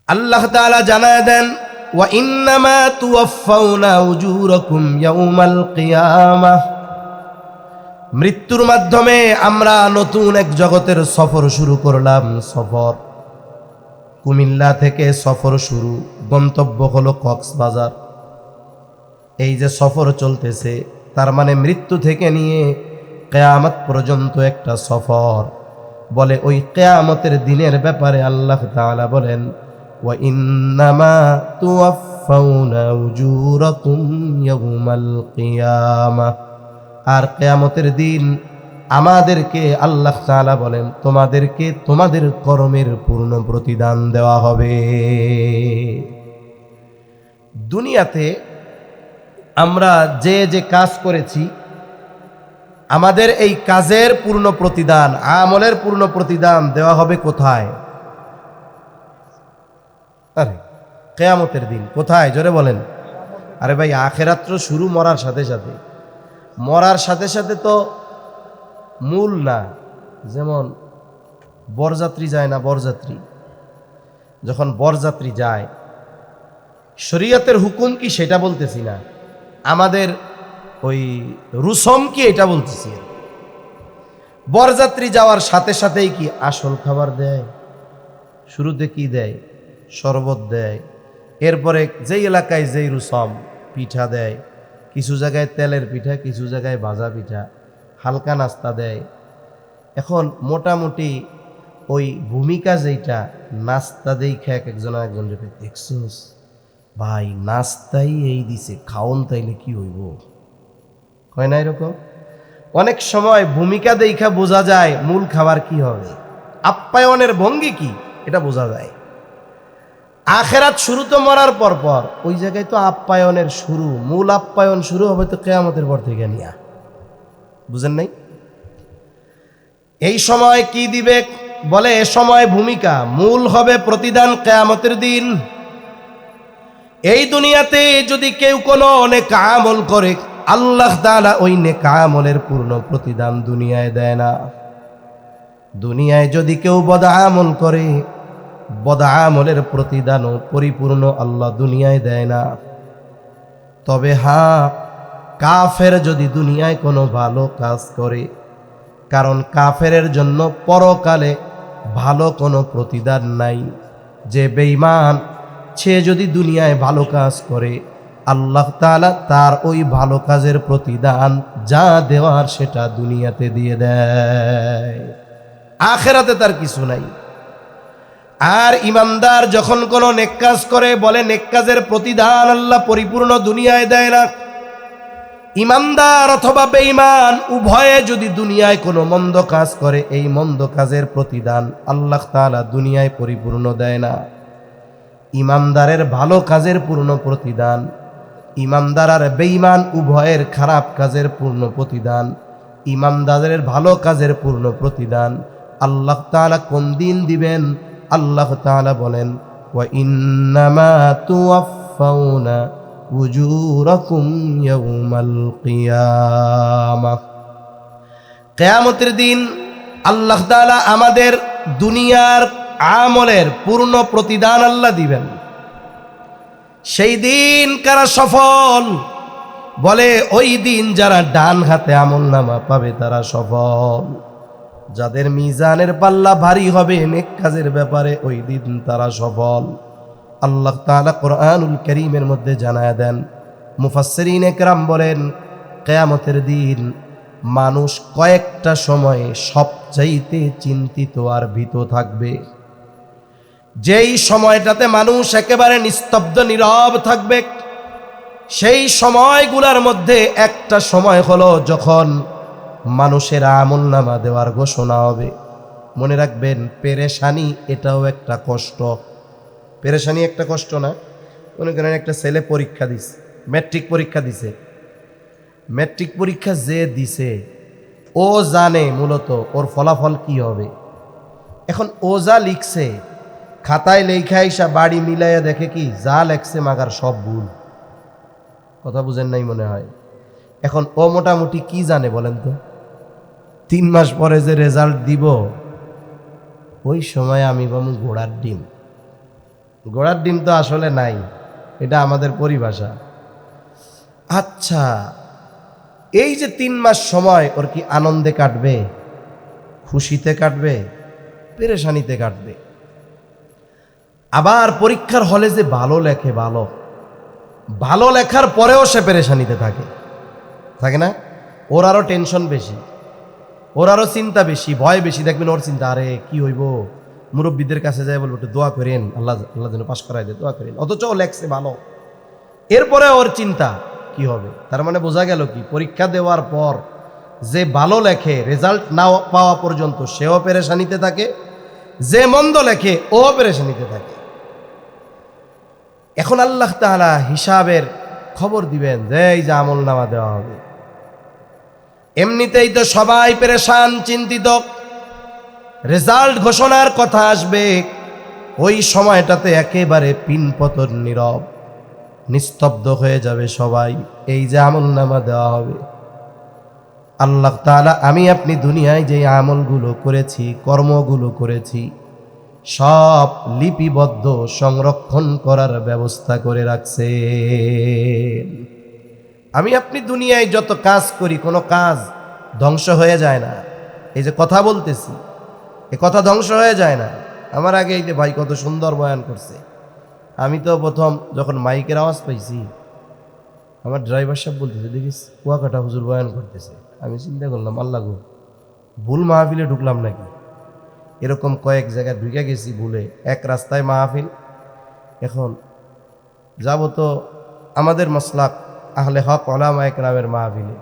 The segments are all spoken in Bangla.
আল্লাহ তাআলা জানায় দেন, ওয়া ইন্নামা তুওয়াফাউনা উজুরাকুম ইয়াউমাল কিয়ামাহ। মৃত্যুর মাধ্যমে আমরা নতুন এক জগতের সফর শুরু করলাম। সফর কুমিল্লা থেকে সফর শুরু, গন্তব্য হলো কক্সবাজার। এই যে সফর চলতেছে, তার মানে মৃত্যু থেকে নিয়ে কিয়ামত পর্যন্ত একটা সফর। বলে ওই কিয়ামতের দিনের ব্যাপারে আল্লাহ তাআলা বলেন, ওয়া ইন্নামা তুওয়াফাউনা উজুরাকুম ইয়াউমাল কিয়ামাহ। আর কিয়ামতের দিন আমাদেরকে আল্লাহ তাআলা বলেন, তোমাদেরকে তোমাদের কর্মের পূর্ণ প্রতিদান দেওয়া হবে। দুনিয়াতে আমরা যে যে কাজ করেছি, আমাদের এই কাজের পূর্ণ প্রতিদান, আমলের পূর্ণ প্রতিদান দেওয়া হবে কোথায়? আরে কিয়ামতের দিন। কোথায়? জোরে বলেন। আরে ভাই, আখিরাত তো শুরু মরার সাথে সাথে। মরার সাথে সাথে তো মূল না। যেমন বরযাত্রী যায় না, বরযাত্রী যখন বরযাত্রী যায়, শরীয়তের হুকুম কি সেটা বলতেছি না, আমাদের ওই রুসম কি এটা বলতেছি। বরযাত্রী যাওয়ার সাথে সাথেই কি আসল খাবার দেয়? শুরুতে কি দেয়? শরবত দেয়। এরপরে যেই এলাকায় যেই রুসম, পিঠা দেয়। কিছু জায়গায় তেলের পিঠা, কিছু জায়গায় ভাজা পিঠা, হালকা নাস্তা দেয়। এখন মোটামুটি ওই ভূমিকা যেইটা, নাস্তা দেখা এক একজন দেখছোস ভাই, নাস্তাই এই দিছে, খাওন তাইলে কি হইব, হয় না এরকম? অনেক সময় ভূমিকা দেখা বোঝা যায় মূল খাবার কি হবে, আপ্যায়নের ভঙ্গি কি এটা বোঝা যায়। আখেরাত শুরু তো মরার পর পর, ওই জায়গায় তো আপ্যায়নের শুরু, মূল আপ্যায়ন শুরু হবে তো কিয়ামতের পর থেকে নিয়া। বুঝেন নাই? এই সময় কি দিবে? বলে এ সময় ভূমিকা, মূল হবে প্রতিদান কিয়ামতের দিন। এই দুনিয়াতে যদি কেউ কোনো নেক আমল করে, আল্লাহ তাআলা ওই নেক আমলের পূর্ণ প্রতিদান দুনিয়ায় দেয় না। দুনিয়ায় যদি কেউ বদ আমল করে, বদ আমলের প্রতিদানও পরিপূর্ণ আল্লাহ দুনিয়ায় দেয় না। তবে হ্যাঁ, কাফের যদি দুনিয়ায় কোনো ভালো কাজ করে, কারণ কাফেরের জন্য পরকালে ভালো কোনো প্রতিদান নাই। যে বেঈমান, সে যদি দুনিয়ায় ভালো কাজ করে, আল্লাহ তাআলা তার ওই ভালো কাজের প্রতিদান যা দেওয়ার সেটা দুনিয়াতে দিয়ে দেয়, আখিরাতে তার কিছু নাই। আর ইমানদার যখন কোনো নেক কাজ করে, বলে নেক কাজের প্রতিদান আল্লাহ পরিপূর্ণ দুনিয়ায় দেয় না। ইমানদার অথবা বেঈমান উভয়ে যদি দুনিয়ায় কোনো মন্দ কাজ করে, এই মন্দ কাজের প্রতিদান আল্লাহ তাআলা দুনিয়ায় পরিপূর্ণ দেয় না। ইমানদারের ভালো কাজের পূর্ণ প্রতিদান, ইমানদার আর বেঈমান উভয়ের খারাপ কাজের পূর্ণ প্রতিদান, ইমানদারের ভালো কাজের পূর্ণ প্রতিদান আল্লাহ তাআলা কোন দিন দিবেন? আল্লাহ তাআলা বলেন, ওয়া ইন্নামা তুওয়াফাউনা উজুরাকুম ইয়াউমাল কিয়ামাহ। কিয়ামতের দিন আল্লাহ তাআলা আমাদের দুনিয়ার আমলের পূর্ণ প্রতিদান আল্লাহ দিবেন। সেই দিন কারা সফল? বলে ওই দিন যারা ডান হাতে আমলনামা পাবে তারা সফল। যাদের মিজানের পাল্লা ভারী হবে নেক কাজের ব্যাপারে, ওই দিন তারা সফল। আল্লাহ তাআলা কোরআনুল কারীমের মধ্যে জানায় দেন, মুফাসসিরিন একরাম বলেন, কিয়ামতের দিন মানুষ কয়েকটা সময়ে সবচাইতে চিন্তিত আর ভীত থাকবে। যেই সময়টাতে মানুষ একেবারে নিস্তব্ধ নীরব থাকবে, সেই সময়গুলোর মধ্যে একটা সময় হলো যখন মানুষের আমলনামা দেওয়ার ঘোষণা হবে। মনে রাখবেন, পেরেশানি এটাও একটা কষ্ট। পেরেশানি একটা কষ্ট না? মনে করেন একটা ছেলে পরীক্ষা দিছে, ম্যাট্রিক পরীক্ষা দিছে। ম্যাট্রিক পরীক্ষা যে দিছে ও জানে মূলত ওর ফলাফল কি হবে। এখন ও যা লিখছে, খাতায় লেখা এসা বাড়ি মিলাইয়া দেখে কি যা লেখছে মাগার সব ভুল। কথা বুঝেন নাই মনে হয়। এখন ও মোটামুটি কি জানে বলেন তো? 3 মাস পরে যে রেজাল্ট দিব, ওই সময় আমি বামু ঘোড়ার ডিম। ঘোড়ার ডিম তো আসলে নাই, এটা আমাদের পরিভাষা। আচ্ছা, এই যে 3 মাস সময় ওর কি আনন্দে কাটবে, খুশিতে কাটবে, পেরেশানিতে কাটবে? আবার পরীক্ষার হলে যে ভালো লেখে, ভালো লেখার পরেও সে পেরেশানিতে থাকে না? ওর আরো টেনশন বেশি, ওর আরো চিন্তা বেশি, ভয় বেশি। দেখবেন ওর চিন্তা, আরে কি হইব, মুরব্বীদের কাছে যায় বলবো একটু দোয়া করেন, আল্লাহ যেন পাশ করাই দেয়, দোয়া করেন। অথচ ও লেখছে ভালো, এরপরে ওর চিন্তা কি হবে। তার মানে বোঝা গেল কি, পরীক্ষা দেওয়ার পর যে ভালো লেখে রেজাল্ট না পাওয়া পর্যন্ত সেও পেরেশানিতে থাকে, যে মন্দ লেখে ও পেরেশানিতে থাকে। এখন আল্লাহ তাআলা হিসাবের খবর দিবেন যে এই যে আমল নামা দেওয়া হবে। এমনিতেই তো সবাই পেরেশান, চিন্তিত, রেজাল্ট ঘোষণার কথা আসবে, ওই সময়টাতে একেবারে পিনপতন নীরব, নিস্তব্ধ হয়ে যাবে সবাই। এই যে আমল নামা দেওয়া হবে, আল্লাহ তাআলা আমি আপনি দুনিয়ায় যে আমলগুলো করেছি, কর্মগুলো করেছি, সব লিপিবদ্ধ সংরক্ষণ করার ব্যবস্থা করে রাখছেন। আমি আপনি দুনিয়ায় যত কাজ করি, কোনো কাজ ধ্বংস হয়ে যায় না। এই যে কথা বলতেছি, এই কথা ধ্বংস হয়ে যায় না। আমার আগে এই যে ভাই কত সুন্দর বয়ান করছে, আমি তো প্রথম যখন মাইকের আওয়াজ পাইছি, আমার ড্রাইভার সাহেব বলতেছে দেখিস কুয়াকাটা হুজুর বয়ান করতেছে। আমি চিন্তা করলাম, আল্লাহ গো, ভুল মাহফিলে ঢুকলাম নাকি? এরকম কয়েক জায়গায় ঢুকে গেছি ভুলে, এক রাস্তায় মাহফিল। এখন যাব তো আমাদের মাসলাক আহলে হক ওলামায়ে কেরামের মাহফিলে।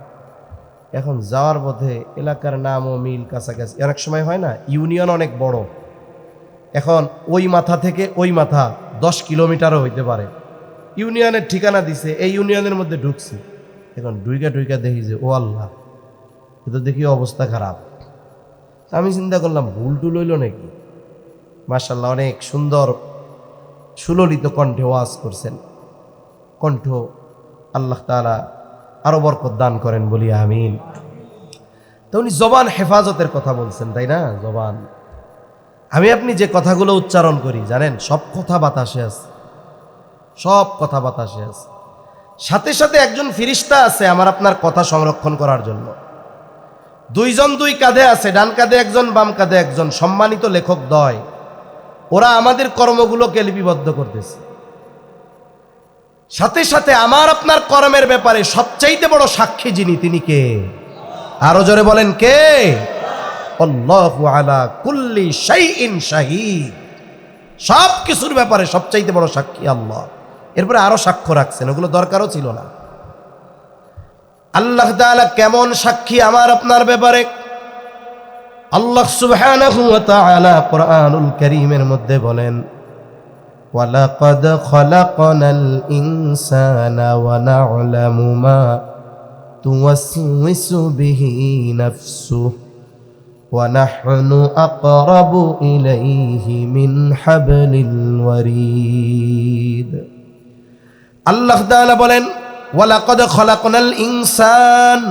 এখন যাওয়ার পথে এলাকার নাম ও মিল কাছাকাছি, অনেক সময় হয় না, ইউনিয়ন অনেক বড়। এখন ওই মাথা থেকে ওই মাথা 10 কিলোমিটারও হইতে পারে। ইউনিয়নের ঠিকানা দিছে, এই ইউনিয়নের মধ্যে ঢুকছি। এখন ঢুইকা দেখি যে ও আল্লাহ, এ তো দেখি অবস্থা খারাপ। আমি চিন্তা করলাম ভুল টুল হইল নাকি। মাশাআল্লাহ, অনেক সুন্দর সুললিত কণ্ঠে ওয়াজ করছেন। কণ্ঠ আল্লাহ তাআলা আরো বরকত দান করেন, বলি আমিন। তো উনি জবান হেফাজতের কথা বলছেন, তাই না? জবান, আমি আপনি যে কথাগুলো উচ্চারণ করি জানেন, সব কথা বাতাসে আছে, সব কথা বাতাসে আছে। সাথে সাথে একজন ফিরিস্তা আছে আমার আপনার কথা সংরক্ষণ করার জন্য। 2 জন 2 কাঁধে আছে, ডান কাঁধে একজন, বাম কাঁধে একজন, সম্মানিত লেখক দ্বয়। ওরা আমাদের কর্মগুলোকে লিপিবদ্ধ করতেছে। সাথে সাথে আমার আপনার কর্মের ব্যাপারে সবচাইতে বড় সাক্ষী যিনি, তিনি কে? আরো জোরে বলেন, কে? আল্লাহু আলা কুল্লি শাইইন শাহীদ। সব কিছুর ব্যাপারে সবচাইতে বড় সাক্ষী আল্লাহ। এরপরে আরো সাক্ষ্য রাখছেন, ওগুলো দরকারও ছিল না। আল্লাহ তাআলা কেমন সাক্ষী আমার আপনার ব্যাপারে? আল্লাহ সুবহানাহু ওয়া তাআলা কুরআনুল কারীমের মধ্যে বলেন, ওয়ালাকাদ খালাকনাল ইনসানা ওয়া না'লামু মা তুওয়াসওয়িসু বিহি নাফসুহু ওয়া নাহনু আকরাবু ইলাইহি মিন হাবলিল ওয়ারিদ। আল্লাহ তাআলা বলেন, ওয়ালাকাদ খালাকনাল ইনসান,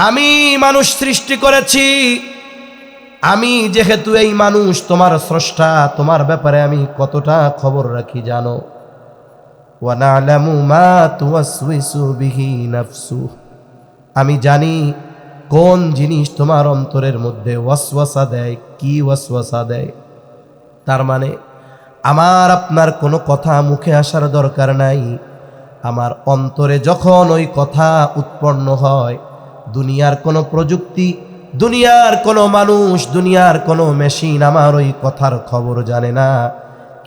আমি মানুষ সৃষ্টি করেছি। আমি যেহেতু এই মানুষ, তোমার স্রষ্টা, তোমার ব্যাপারে আমি কতটা খবর রাখি জানো। ওয়া না'লামু মা তুওয়াসওয়িসু বিহি নাফসুহু, আমি জানি কোন জিনিস তোমার অন্তরের মধ্যে ওয়াসওয়াসা দেয়, কি ওয়াসওয়াসা দেয়। তার মানে আমার আপনার কোনো কথা মুখে আসার দরকার নাই। আমার অন্তরে যখন ওই কথা উৎপন্ন হয়, দুনিয়ার কোনো প্রযুক্তি, দুনিয়ার কোনো মানুষ, দুনিয়ার কোনো মেশিন আমার ওই কথার খবর জানে না।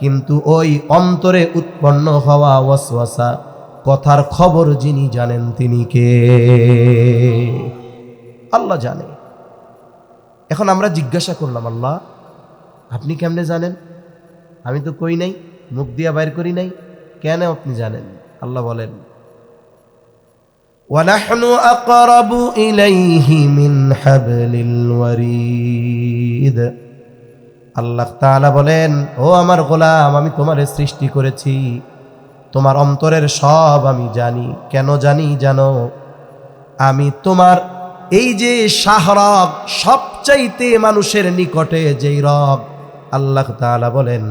কিন্তু ওই অন্তরে উৎপন্ন হওয়া ওয়াসওয়াসা, কথার খবর যিনি জানেন তিনি কে? আল্লাহ জানে। এখন আমরা জিজ্ঞাসা করলাম, আল্লাহ আপনি কেমনে জানেন? আমি তো কই নাই, মুখ দিয়া বাইর করি নাই, কেন আপনি জানেন? আল্লাহ বলেন, ওয়ানাহনু আকরাবু ইলাইহি মিন হাবলিল ওয়ারিদ। আল্লাহ তাআলা বলেন, ও আমার গোলাম, আমি তোমারে সৃষ্টি করেছি, তোমার অন্তরের সব আমি জানি। কেন জানি জানো? আমি তোমার এই যে শাহরগ, সবচাইতে মানুষের নিকটে যেই রগ, আল্লাহ তাআলা বলেন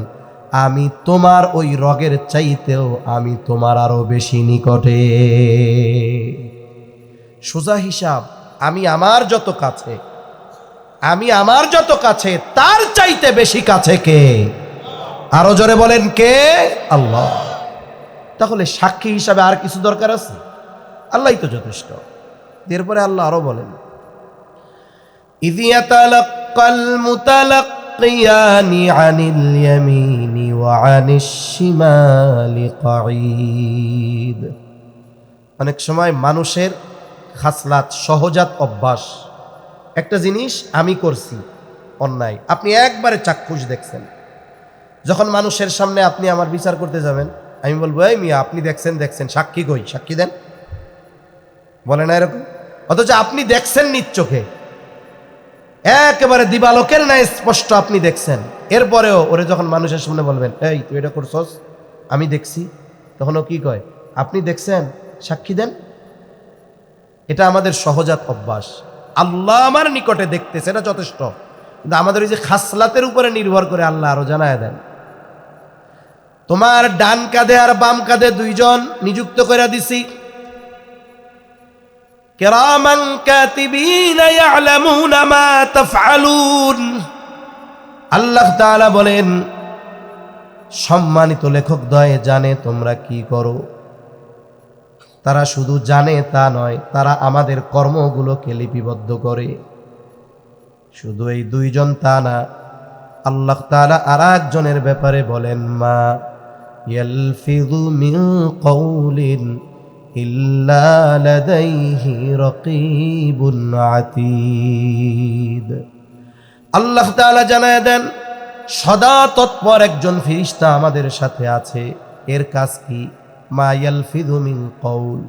আমি তোমার ওই রগের চাইতেও আমি তোমার আরো বেশি নিকটে। সোজা হিসাব, আমি আমার যত কাছে তার চাইতে বেশি কাছে কে? আরো জোরে বলেন কে? আল্লাহ। তাহলে সাক্ষী হিসাবে আর কিছু দরকার আছে? আল্লাহই তো যথেষ্ট। এরপরে আল্লাহ আরো বলেন, ইয ইয়াতালাক্কাল মুতালাক্কিয়ানি আনিল ইয়ামিনি ওয়া আনিশ শিমালি কাঈদ। অনেক সময় মানুষের খাসলাত, সহজাত অভ্যাস, একটা জিনিস আমি করছি অন্যায়, আপনি একবারে চাক্ষুষ দেখছেন, যখন মানুষের সামনে আপনি আমার বিচার করতে যাবেন, আমি বলবো এই মিয়া আপনি দেখছেন, সাক্ষী কই, সাক্ষী দেন, বলে না এরকম? অথচ আপনি দেখছেন নিজ চোখে, একেবারে দিবালোকের ন্যায় স্পষ্ট আপনি দেখছেন, এরপরেও ওরে যখন মানুষের সামনে বলবেন এই তুই এটা করছস, আমি দেখছি, তখন ও কি কয়? আপনি দেখছেন, সাক্ষী দেন। এটা আমাদের সহজাত অভ্যাস। আল্লাহ আমার নিকটে দেখতেছে, এটা যথেষ্ট। কিন্তু আমাদের ওই যে খাসলাতের উপরে নির্ভর করে আল্লাহ আরো জানায় দেন, তোমার ডান কাঁধে আর বাম কাঁধে দুইজন নিযুক্ত করে দিছি, কিরামান কাতিবিনা ইয়ালামুনা মা তাফআলুন। আল্লাহ তাআলা বলেন, সম্মানিত লেখকদ্বয় জানে তোমরা কি করো। তারা শুধু জানে তা নয়, তারা আমাদের কর্মগুলোকে লিপিবদ্ধ করে। শুধু এই দুইজন তা না, আল্লাহ তাআলা আর একজনের ব্যাপারে বলেন, মা ইয়ালফিযু মিন কাউলিন ইল্লা লাদাইহি রাকীবুন আতীদ। আল্লাহ তাআলা জানায় দেন, সদা তৎপর একজন ফেরেশতা আমাদের সাথে আছে। এর কাজ কি? মা ইয়ালফিযু মিন কাউল,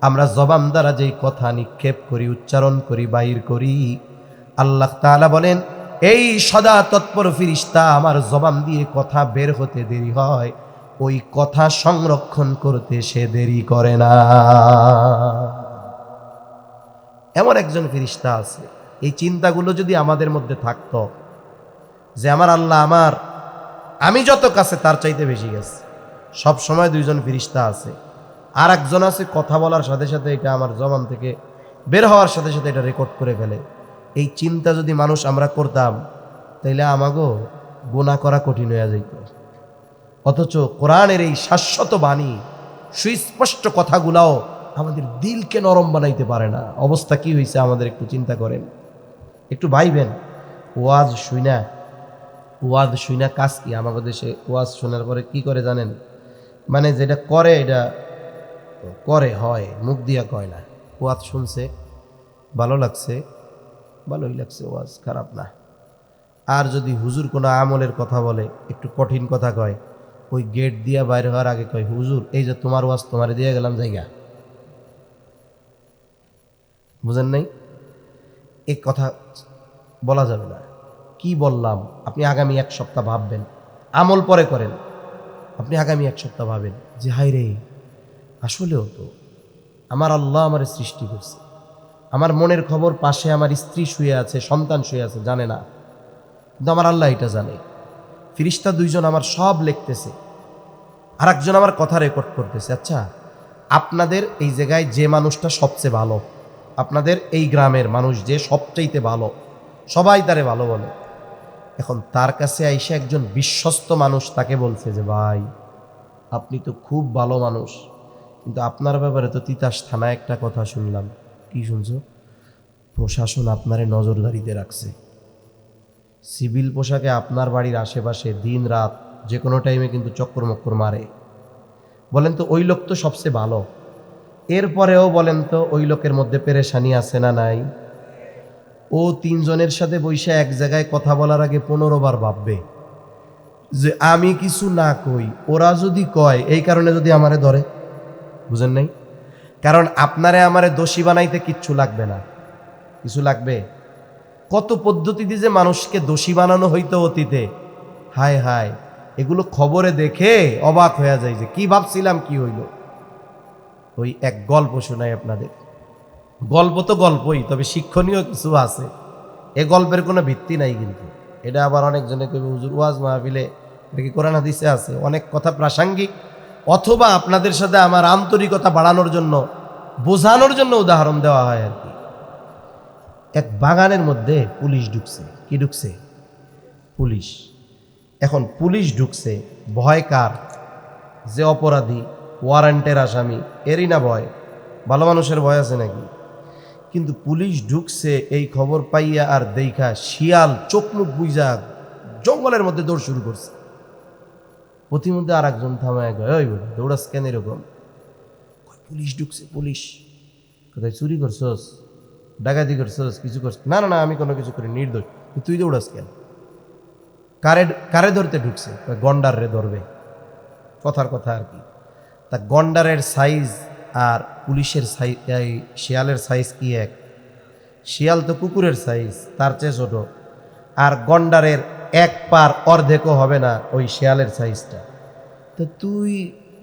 আমরা জবান দ্বারা যেই কথা নিক্ষেপ করি, উচ্চারণ করি, বাহির করি, আল্লাহ তাআলা বলেন এই সদা তৎপর ফেরেশতা আমার জবান দিয়ে কথা বের হতে দেরি হয়, ওই কথা সংরক্ষণ করতে সে দেরি করে না। এমন একজন ফেরেশতা আছে। এই চিন্তাগুলো যদি আমাদের মধ্যে থাকতো যে আমার আল্লাহ আমি যত কাছে তার চাইতে বেশি গেছে, সব সময় দুইজন ফেরেশতা আছে, আর একজন আছে কথা বলার সাথে সাথে এটা আমার জবান থেকে বের হওয়ার সাথে সাথে এটা রেকর্ড করে ফেলে। এই চিন্তা যদি মানুষ আমরা করতাম, তাইলে আমাগো গুনাহ করা কঠিন হয়ে যেত। অথচ কোরআনের এই শাশ্বত বাণী, সুস্পষ্ট কথাগুলাও আমাদের দিলকে নরম বানাইতে পারে না। অবস্থা কি হয়েছে আমাদের একটু চিন্তা করেন, একটু ভাইবেন। ওয়াজ শুইনা কাজ কি? আমাদের দেশে ওয়াজ শোনার পরে কি করে জানেন? মানে যেটা করে এটা করে হয়, মুখ দিয়া কয় না। ওয়াজ শুনছে, ভালো লাগছে, ভালোই লাগছে, ওয়াজ খারাপ না। আর যদি হুজুর কোনো আমলের কথা বলে, একটু কঠিন কথা কয়, ওই গেট দিয়া বাইরে হওয়ার আগে কয়, হুজুর এই যে তোমার ওয়াজ তোমারে দিয়ে গেলাম জায়গা। বুঝেন নাই? এই কথা বলা যাবে না। কি বললাম আপনি আগামী এক সপ্তাহ ভাববেন, আমল পরে করেন। আপনি আগামী এক সপ্তাহ ভাবেন যে হাই রে, আসলেও তো আমার আল্লাহ আমার সৃষ্টি করছে, আমার মনের খবর পাশে আমার স্ত্রী শুয়ে আছে, সন্তান শুয়ে আছে, জানে না, কিন্তু আমার আল্লাহ এটা জানে। ফেরেশতা দুইজন আমার সব লিখতেছে, আর একজন আমার কথা রেকর্ড করতেছে। আচ্ছা, আপনাদের এই জায়গায় যে মানুষটা সবচেয়ে ভালো, আপনাদের এই গ্রামের মানুষ যে সবচাইতে ভালো, সবাই তারে ভালো বলে, এখন তার কাছে আইসা একজন বিশ্বস্ত মানুষ তাকে বলছে যে ভাই আপনি তো খুব ভালো মানুষ, কিন্তু আপনার ব্যাপারে তো তিতাস থানায় একটা কথা শুনলাম। কি শুনছো? প্রশাসন আপনারে নজরদারিতে রাখছে, সিভিল পোশাকে আপনার বাড়ির আশেপাশে দিন রাত যে কোনো টাইমে কিন্তু চক্কর মক্কর মারে। বলেন তো ওই লোক তো সবচেয়ে ভালো, এরপরেও বলেন তো ওই লোকের মধ্যে পেরেশানি আছে না নাই? ও তিনজনের সাথে বৈশা এক জায়গায় কথা বলার আগে 15 বার ভাববে যে আমি কিছু না কই, ওরা যদি কয়, এই কারণে যদি আমারে ধরে। বুঝেন নাই? কারণ আপনারে আমারে দোষী বানাইতে কিচ্ছু লাগবে না, কিছু লাগবে? কত পদ্ধতিতে যে মানুষকে দোষী বানানো হইতো অতীতে, হায় হায়, এগুলো খবরে দেখে অবাক হয়ে যায় যে কি ভাবছিলাম, কি হইল। ওই এক গল্প শোনাই আপনাদের। গল্প তো গল্পই, তবে শিক্ষণীয় কিছু আছে। এ গল্পের কোনো ভিত্তি নাই, কিন্তু এটা আবার অনেকজনে কইবে হুজুর ওয়াজ মাহফিলে এটা কি কোরআন হাদিসে আছে? অনেক কথা প্রাসঙ্গিক, অথবা আপনাদের সাথে আমার আন্তরিকতা বাড়ানোর জন্য, বোঝানোর জন্য উদাহরণ দেওয়া হয় আর কি। এক বাগানের মধ্যে পুলিশ ঢুকছে। কি ঢুকছে? পুলিশ। এখন পুলিশ ঢুকছে, ভয় কার? যে অপরাধী, ওয়ারেন্টের আসামি, এরই না ভয়? ভালো মানুষের ভয় আছে নাকি? কিন্তু পুলিশ ঢুকছে এই খবর পাইয়া আর দেখা শিয়াল চোখ মুখ বুইজা জঙ্গলের মধ্যে দৌড় শুরু করছে। প্রতিমধ্যে আর একজন থামায় গয়, ওই দৌড়াস কেন এরকম? পুলিশ ঢুকছে। পুলিশ কোথায়? চুরি করছস, ডাকাতি করছস, কিছু করছ? না না না, আমি কোনো কিছু করি, নির্দোষ। তুই দৌড়াস কেন? কারে ধরতে ঢুকছে? গন্ডার রে ধরবে, কথার কথা আর কি। তা গন্ডারের সাইজ আর পুলিশের সাইজ, শিয়ালের সাইজ কি এক? শিয়াল তো কুকুরের সাইজ, তার চেয়ে ছোট। আর গন্ডারের এক পার অর্ধেকও হবে না ওই শিয়ালের সাইজটা। তো তুই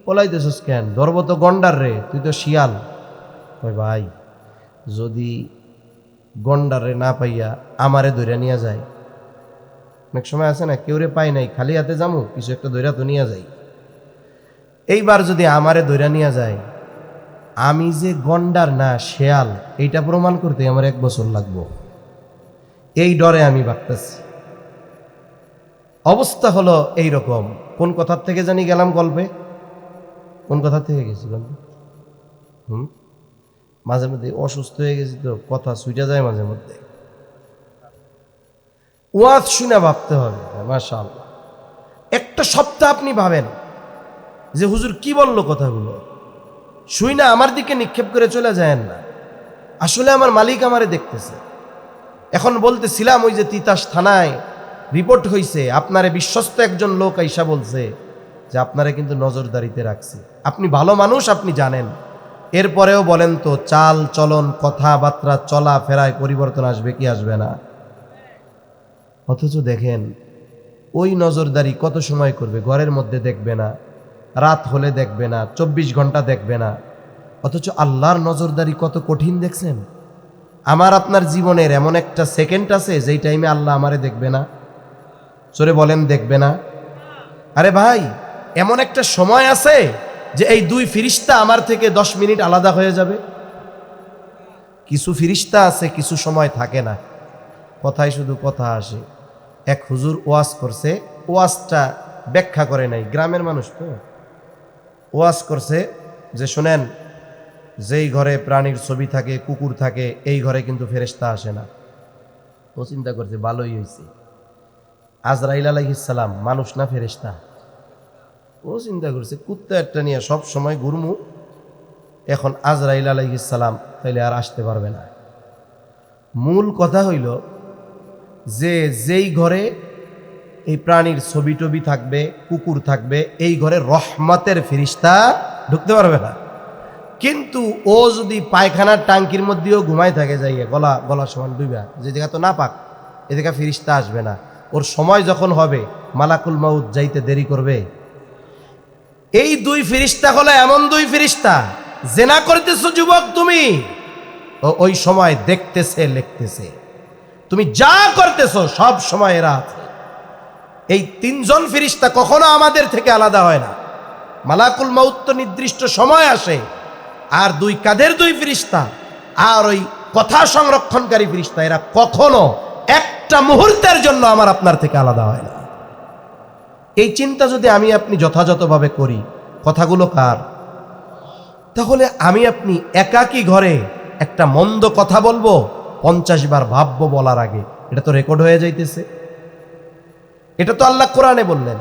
পলাইতেছস কেন? ধরবো তো গন্ডার রে, তুই তো শিয়াল। ওই ভাই, যদি গন্ডারে না পাইয়া আমারে ধইরা নিয়ে যায়, অনেক সময় আছে না, কেউ রে পাই নাই, খালি হাতে যামু, কিছু একটা ধইরা তো নিয়ে যাই। এইবার যদি আমারে ধইরা নিয়ে যায়, আমি যে গন্ডার না শেয়াল, এইটা প্রমাণ করতে আমার 1 বছর লাগবো। এই ডরে আমি ভাবতেছি। অবস্থা হলো এই রকম। কোন কথার থেকে জানি গেলাম গল্পে? কোন কথা থেকে গেছি গল্পে? মাঝে মধ্যে অসুস্থ হয়ে গেছি তো, কথা ছুটে যায় মাঝে মধ্যে। ওয়াজ শুনে ভাবতে হবে। মাশাআল্লাহ, একটা সপ্তাহ আপনি ভাবেন যে হুজুর কি বললো কথাগুলো, শুই না আমার দিকে নিক্ষেপ করে চলে যায় না। আসলে আমার মালিক আমারে দেখতেছে। এখন বলতেছিলাম ওই যে তিতাস থানায় রিপোর্ট হয়েছে, আপনারে বিশ্বস্ত একজন লোক আইসা বলছে যে আপনারে কিন্তু নজরদারিতে রাখছে। আপনি ভালো মানুষ, আপনি জানেন, এরপরেও বলেন তো চাল চলন, কথাবার্তা, চলা ফেরায় পরিবর্তন আসবে কি আসবে না? অথচ দেখেন ওই নজরদারি কত সময় করবে? ঘরের মধ্যে দেখবে না, রাত হলে দেখবে না, 24 ঘন্টা দেখবে না। অথচ আল্লাহর নজরদারি কত কঠিন দেখছেন? আমার আপনার জীবনের এমন একটা সেকেন্ড আছে যেই টাইমে আল্লাহ আমারে দেখবে না। সরে বলেন, দেখবে না? আরে ভাই, এমন একটা সময় আছে যে এই 2 ফিরিস্তা আমার থেকে 10 মিনিট আলাদা হয়ে যাবে। কিছু ফিরিস্তা আছে কিছু সময় থাকে না, কথায় শুধু কথা আসে। এক হুজুর ওয়াজ করছে, ওয়াজটা ব্যাখ্যা করে নাই, গ্রামের মানুষ তো। ওয়াজ করছে যে শোনেন, যেই ঘরে প্রাণীর ছবি থাকে, কুকুর থাকে, এই ঘরে কিন্তু ফেরেশতা আসে না। ও চিন্তা করছে ভালোই হয়েছে, আজরাইল আলাইহিস সালাম মানুষ না ফেরেশতা? ও চিন্তা করছে কুত্তা একটা নিয়ে সব সময় ঘুরমু, এখন আজরাইল আলাইহিস সালাম তাইলে আর আসতে পারবে না। মূল কথা হইল যে যেই ঘরে এই প্রাণীর ছবি টবি থাকবে, কুকুর থাকবে, এই ঘরে রহমতের ফেরেশতা ঢুকতে পারবে না। কিন্তু ও যদি পায়খানার টাঙ্কির মধ্যেও ঘুমায় থাকে, যাইয়া গলা সমান ডুবা, যে জায়গা তো না পাক, এ জায়গা ফেরেশতা আসবে না। ওর সময় যখন হবে মালাকুল মাউত যাইতে দেরি করবে। এই 2 ফেরেশতা হলো এমন 2 ফেরেশতা, জেনা করতেছো যুবক তুমি, ওই সময় দেখতেছে, লিখতেছে, তুমি যা করতেছো সব সময় এরা আছে। এই 3 জন ফেরেশতা কখনো আমাদের থেকে আলাদা হয় না। মালাকুল মাউত তো নির্দিষ্ট সময় আসে, আর 2 কাদের 2 ফেরেশতা, আর ওই কথা সংরক্ষণকারী ফেরেশতা, এরা কখনো একটা মুহূর্তের জন্য আমার আপনার থেকে আলাদা হয় না। এই চিন্তা যদি আমি আপনি যথাযথভাবে করি, কথাগুলো কার? তাহলে আমি আপনি একাকী ঘরে একটা মন্দ কথা বলবো 50 বার ভাববো বলার আগে, এটা তো রেকর্ড হয়ে যাইতেছে। এটা তো আল্লাহ কোরআনে বললেন।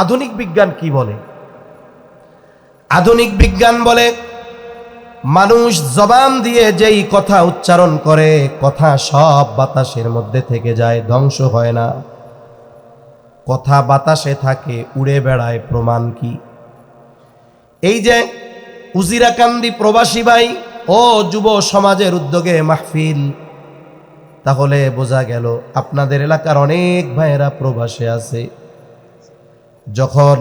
আধুনিক বিজ্ঞান কি বলে? আধুনিক বিজ্ঞান বলে মানুষ জবান দিয়ে যেই কথা উচ্চারণ করে, কথা সব বাতাসের মধ্যে থেকে যায়, ধ্বংস হয় না। কথা বাতাসে থাকে, উড়ে বেড়ায়। প্রমাণ কি? এই যে উজিরাকান্দি প্রবাসী ভাই ও যুব সমাজের উদ্যোগে মাহফিল, তাহলে বোঝা গেল আপনাদের এলাকার অনেক ভাইয়েরা প্রবাসে আছে। যখন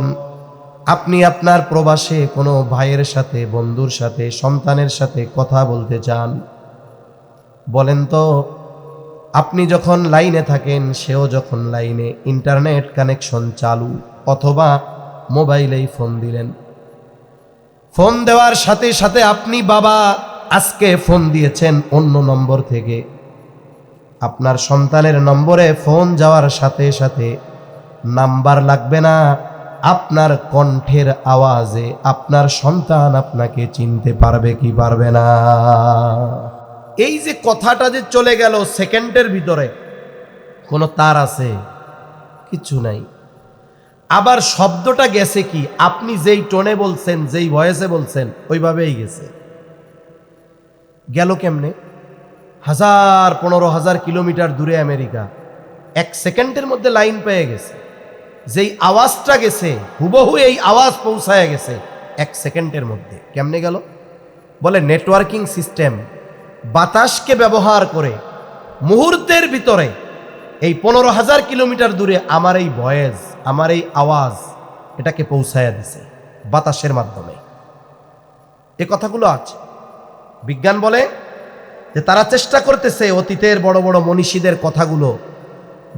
আপনি আপনার প্রবাসে কোনো ভাইয়ের সাথে, বন্ধুর সাথে, সন্তানের সাথে কথা বলতে চান, বলেন তো, আপনি যখন লাইনে থাকেন, সেও যখন লাইনে, ইন্টারনেট কানেকশন চালু, অথবা মোবাইলেই ফোন দিলেন। ফোন দেওয়ার সাথে সাথে আপনি বাবা আজকে ফোন দিয়েছেন অন্য নম্বর থেকে, আপনার সন্তানের নম্বরে ফোন যাওয়ার সাথে সাথে নাম্বার লাগবে না, আপনার কণ্ঠের আওয়াজে আপনার সন্তান আপনাকে চিনতে পারবে কি পারবে না? এই যে কথাটা যে চলে গেল সেকেন্ডের ভিতরে, কোনো তার আছে? কিছু নাই। আবার শব্দটা গেছে কি, আপনি যেই টোনে বলছেন, যেই ভয়েসে বলছেন ওইভাবেই গেছে। গেল কেমনে? 15,000 কিলোমিটার দূরে আমেরিকা, 1 সেকেন্ডের মধ্যে লাইন পেয়ে গেছে। যেই আওয়াজটা গেছে হুবহু এই আওয়াজ পৌঁছায় গেছে 1 সেকেন্ডের মধ্যে। কেমনে গেল? বলে নেটওয়ার্কিং সিস্টেম। বাতাসকে ব্যবহার করে মুহূর্তের ভিতরে এই 15,000 কিলোমিটার দূরে আমার এই ভয়েস, আমার এই আওয়াজ এটাকে পৌঁছায় দিছে বাতাসের মাধ্যমে। এ কথাগুলো আছে। বিজ্ঞান বলে যে তারা চেষ্টা করতেছে অতীতের বড় বড় মনীষীদের কথাগুলো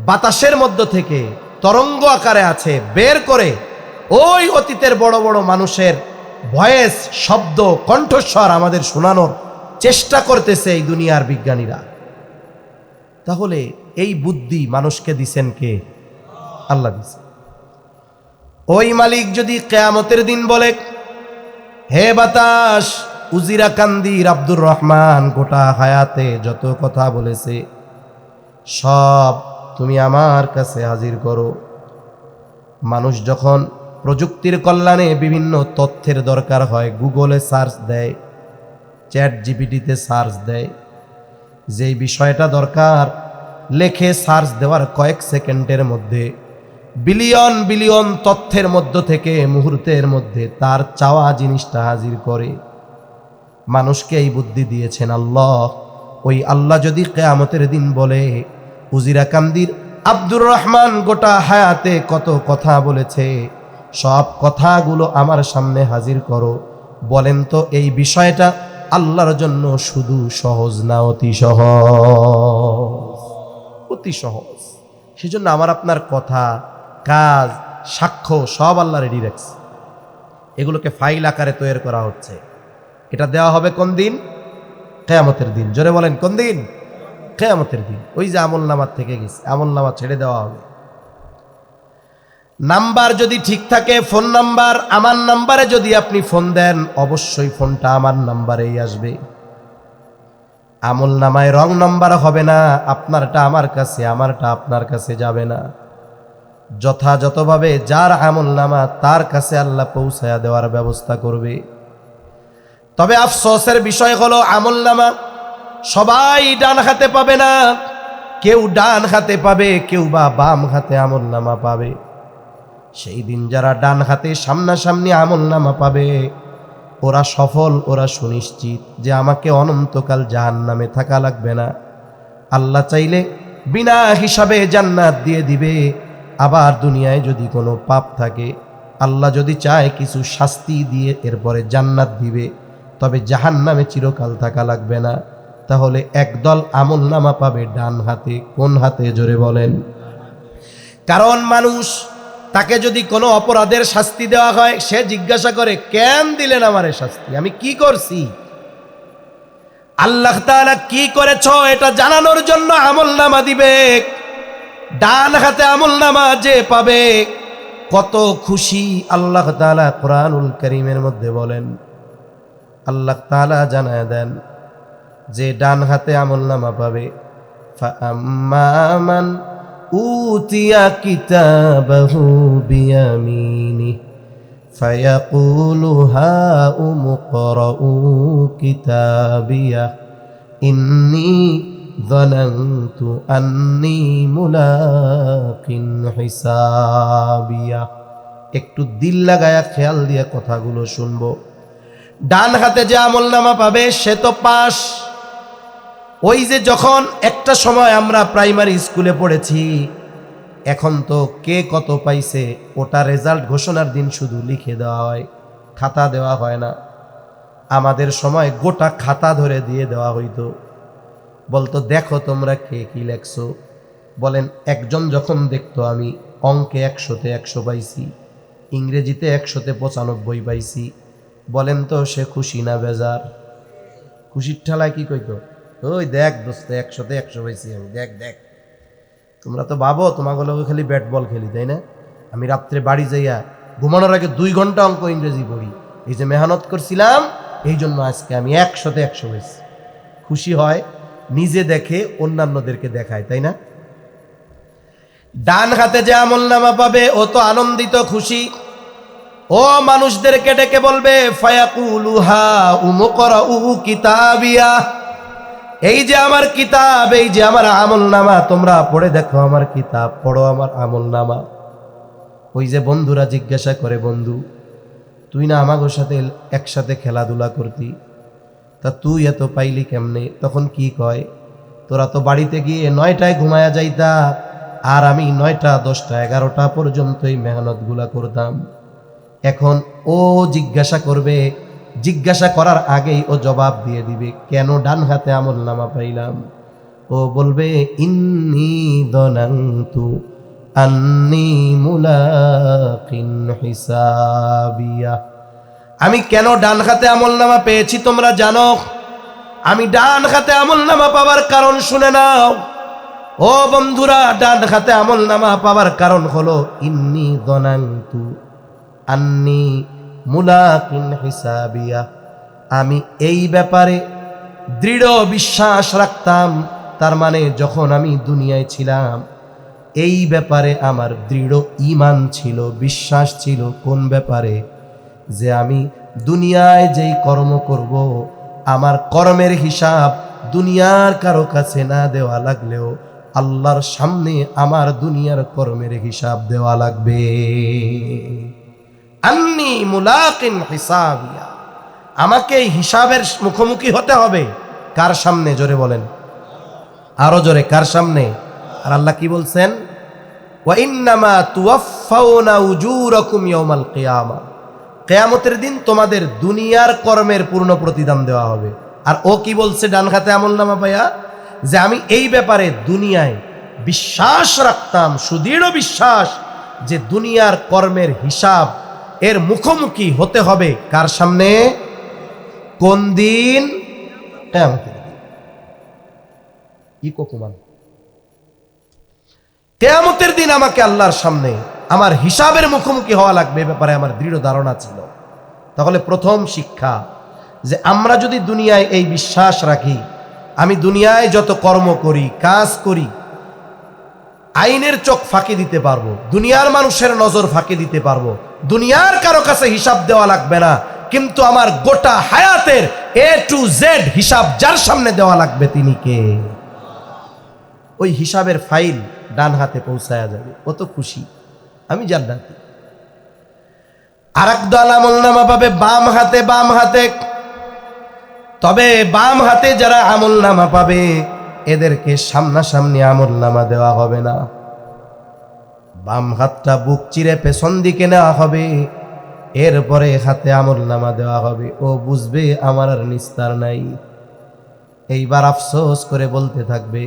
বাতাসের মধ্য থেকে তরঙ্গ আকারে আছে বের করে ওই অতীতের বড় বড় মানুষের ভয়েস, শব্দ, কণ্ঠস্বর আমাদের শোনানোর চেষ্টা করতেছে এই দুনিয়ার বিজ্ঞানীরা। তাহলে এই বুদ্ধি মানুষকে দিছেন কে? আল্লাহ দিছেন। ওই মালিক যদি কিয়ামতের দিন বলে, হে বাতাস, উজিরা কান্দির আব্দুর রহমান গোটা হায়াতে যত কথা বলেছে সব তুমি আমার কাছে হাজির করো। মানুষ যখন প্রযুক্তির কল্যাণে বিভিন্ন তথ্যের দরকার হয়, গুগলে সার্চ দেয়, চ্যাট জিপিটিতে সার্চ দেয়, যেই বিষয়টা দরকার লেখে সার্চ দেওয়ার কয়েক সেকেন্ডের মধ্যে বিলিয়ন বিলিয়ন তথ্যের মধ্য থেকে মুহূর্তের মধ্যে তার চাওয়া জিনিসটা হাজির করে। মানুষকে এই বুদ্ধি দিয়েছেন আল্লাহ। ওই আল্লাহ যদি কিয়ামতের দিন বলে, উজিরা কান্দির আব্দুর রহমান গোটা হায়াতে কত কথা বলেছে, সব কথাগুলো আমার সামনে হাজির করো, বলেন তো এই বিষয়টা আল্লাহর জন্য শুধু সহজ না অতি সহজ? অতি সহজ। সেজন্য আমার আপনার কথা, কাজ, সাক্ষ্য সব আল্লাহ রেডি রাখছে। এগুলোকে ফাইল আকারে তৈরি করা হচ্ছে। এটা দেওয়া হবে কোন দিন? কিয়ামতের দিন। জোরে বলেন কোন দিন? কিয়ামতের দিন। ওই যে আমলনামার থেকে গেছে, আমলনামা ছেড়ে দেওয়া হবে। নাম্বার যদি ঠিক থাকে, ফোন নাম্বার আমার নাম্বারে যদি আপনি ফোন দেন, অবশ্যই ফোনটা আমার নাম্বারেই আসবে। আমলনামায় রং নাম্বার হবে না, আপনারটা আমার কাছে, আমারটা আপনার কাছে যাবে না। যথাযথভাবে যার আমলনামা তার কাছে আল্লাহ পৌঁছায়া দেওয়ার ব্যবস্থা করবে। তবে আফসোসের বিষয় হলো আমলনামা সবাই ডান হাতে পাবে না। কেউ ডান হাতে পাবে, কেউ বা বাম হাতে আমলনামা পাবে। সেই দিন যারা ডান হাতে সামনাসামনি আমলনামা পাবে ওরা সফল, ওরা সুনিশ্চিত যে আমাকে অনন্তকাল জাহান্নামে থাকা লাগবে না। আল্লাহ চাইলে বিনা হিসাবে জান্নাত দিয়ে দিবে। আবার দুনিয়ায় যদি কোনো পাপ থাকে, আল্লাহ যদি চায় কিছু শাস্তি দিয়ে এরপরে জান্নাত দিবে, তবে জাহান্নামে চিরকাল থাকা লাগবে না। তাহলে একদল আমলনামা পাবে ডান হাতে। কোন হাতে? জোরে বলেন। কারণ মানুষ তাকে যদি কোনো অপরাধের শাস্তি দেওয়া হয়, সে জিজ্ঞাসা করে কেন দিলেন আমারে শাস্তি, আমি কি করছি? আল্লাহ তাআলা কি করেছ এটা জানানোর জন্য আমলনামা দিবে। ডান হাতে আমলনামা যে পাবে কত খুশি। আল্লাহ তাআলা কুরআনুল কারীমের মধ্যে বলেন, আল্লাহ তাআলা জানায় দেন যে ডান হাতে আমলনামা পাবে, ফাআম্মা মান উতিয়া কিতাবাহু বিয়ামিনি ফায়াকুলু হাউমু করাউ কিতাবিয়া ইন্নী যানানতু আন্নী মুলাকিন হিসাবিয়া। একটু দিল লাগায়া খেয়াল দিয়ে কথাগুলো শুনবো। ডান হাতে যে আমলনামা পাবে সে তো পাস। ওই যে যখন একটা সময় আমরা প্রাইমারি স্কুলে পড়েছি, এখন তো কে কত পাইছে ওটা রেজাল্ট ঘোষণার দিন শুধু লিখে দেওয়া হয়, খাতা দেওয়া হয় না। আমাদের সময় গোটা খাতা ধরে দিয়ে দেওয়া হইতো, বলতো দেখো তোমরা কে কি লেখছো। বলেন একজন যখন দেখতো আমি অঙ্কে 100-তে 100 পাইছি, ইংরেজিতে 100-তে 95 পাইছি। বলেন তো সে খুশি না বেজার? খুশির ঠেলায় কি কইতো, ওই দেখ দোস্ত 100-তে 100 পাইছি আমি, দেখ দেখ। তোমরা তো ভাবো তোমাকে লোক খালি ব্যাট বল খেলি, তাই না? আমি রাত্রে বাড়ি যাইয়া ঘুমানোর আগে 2 ঘন্টা অঙ্ক ইংরেজি পড়ি। এই যে মেহনত করছিলাম, এই জন্য আজকে আমি 100-তে 100 পাইছি। খুশি হয়, নিজে দেখে অন্যান্যদেরকে দেখায়, তাই না? ডান হাতে যে আমলনামা পাবে ও তো আনন্দিত খুশি। ও মানুষদেরকে ডেকে বলবে ফায়াকুলু হা উমকরাউ কিতাবিয়া, এই যে আমার কিতাব, এই যে আমার আমলনামা, তোমরা পড়ে দেখো আমার কিতাব, পড়ো আমার আমলনামা। ওই যে বন্ধুরা জিজ্ঞাসা করে, বন্ধু তুই না আমাগোর সাথে একসাথে খেলাধুলা করতি, তা তুই এত পাইলি কেমনে? তখন কি কয়, তোরা তো বাড়িতে গিয়ে 9টায় ঘুমায়া যাইতা, আর আমি 9টা 10টা 11টা পর্যন্ত এই মেহনতগুলা করতাম। এখন ও জিজ্ঞাসা করবে, জিজ্ঞাসা করার আগেই ও জবাব দিয়ে দিবে কেন ডান হাতে আমলনামা পাইলাম। ও বলবে ইন্নী দনান্তু আন্নী মুলাকিন হিসাবিয়া, আমি কেন ডান হাতে আমলনামা পেয়েছি তোমরা জানো? আমি ডান হাতে আমলনামা পাওয়ার কারণ শুনে নাও। ও বন্ধুরা, ডান হাতে আমলনামা পাওয়ার কারণ হলো ইন্নী দনান্তু আন্নী মুলাকিন হিসাবিয়া, আমি এই ব্যাপারে দৃঢ় বিশ্বাস রাখতাম। তার মানে যখন আমি দুনিয়ায় ছিলাম এই ব্যাপারে আমার দৃঢ় ঈমান ছিল, বিশ্বাস ছিল। কোন ব্যাপারে? যে আমি দুনিয়ায় যেই কর্ম করব, আমার কর্মের হিসাব দুনিয়ার কারো কাছে না দেওয়া লাগলেও আল্লাহর সামনে আমার দুনিয়ার কর্মের হিসাব দেওয়া লাগবে। আন্নী মুলাকিন হিসাবিয়া, আমাকে হিসাবের মুখোমুখি হতে হবে। কার সামনে? জোরে বলেন, আরো জোরে, কার সামনে? আর আল্লাহ কি বলছেন? ওয়া ইন্নামা তুওয়াফাউনা উজুরাকুম ইয়াউমাল কিয়ামা, কিয়ামতের দিন তোমাদের দুনিয়ার কর্মের পূর্ণ প্রতিদান দেওয়া হবে। আর ও কি বলছে ডান হাতে আমলনামা পায়া? যে আমি এই ব্যাপারে দুনিয়ায় বিশ্বাস রাখতাম, সুদৃঢ় বিশ্বাস, যে দুনিয়ার কর্মের হিসাব এর মুখোমুখি হতে হবে কার সামনে? কোন দিন? কিয়ামতের দিন। কিয়ামতের দিন আমাকে আল্লাহর সামনে আমার হিসাবের মুখোমুখি হওয়া লাগবে, ব্যাপারে আমার দৃঢ় ধারণা ছিল। তাহলে প্রথম শিক্ষা, যে আমরা যদি দুনিয়ায় এই বিশ্বাস রাখি, আমি দুনিয়ায় যত কর্ম করি, কাজ করি, আইনের চোখ ফাঁকি দিতে পারবো, দুনিয়ার মানুষের নজর ফাঁকি দিতে পারবো, দুনিয়ার কারো কাছে হিসাব দেওয়া লাগবে না, কিন্তু আমার গোটা হায়াতের A to Z হিসাব যার সামনে দেওয়া লাগবে তিনি কে? ওই হিসাবের ফাইল ডান হাতে পৌঁছায়া যাবে, কত খুশি, আমি জান্নাতি। আরেক দল আমলনামা পাবে বাম হাতে, বাম হাতে। তবে বাম হাতে যারা আমলনামা পাবে এদেরকে সামনাসামনি আমলনামা দেওয়া হবে না, বাম হাতটা বুক চিরে পেছন দিকে নেওয়া হবে, এরপরে হাতে আমলনামা দেওয়া হবে। ও বুঝবে আমার আর নিস্তার নাই। এইবার আফসোস করে বলতে থাকবে,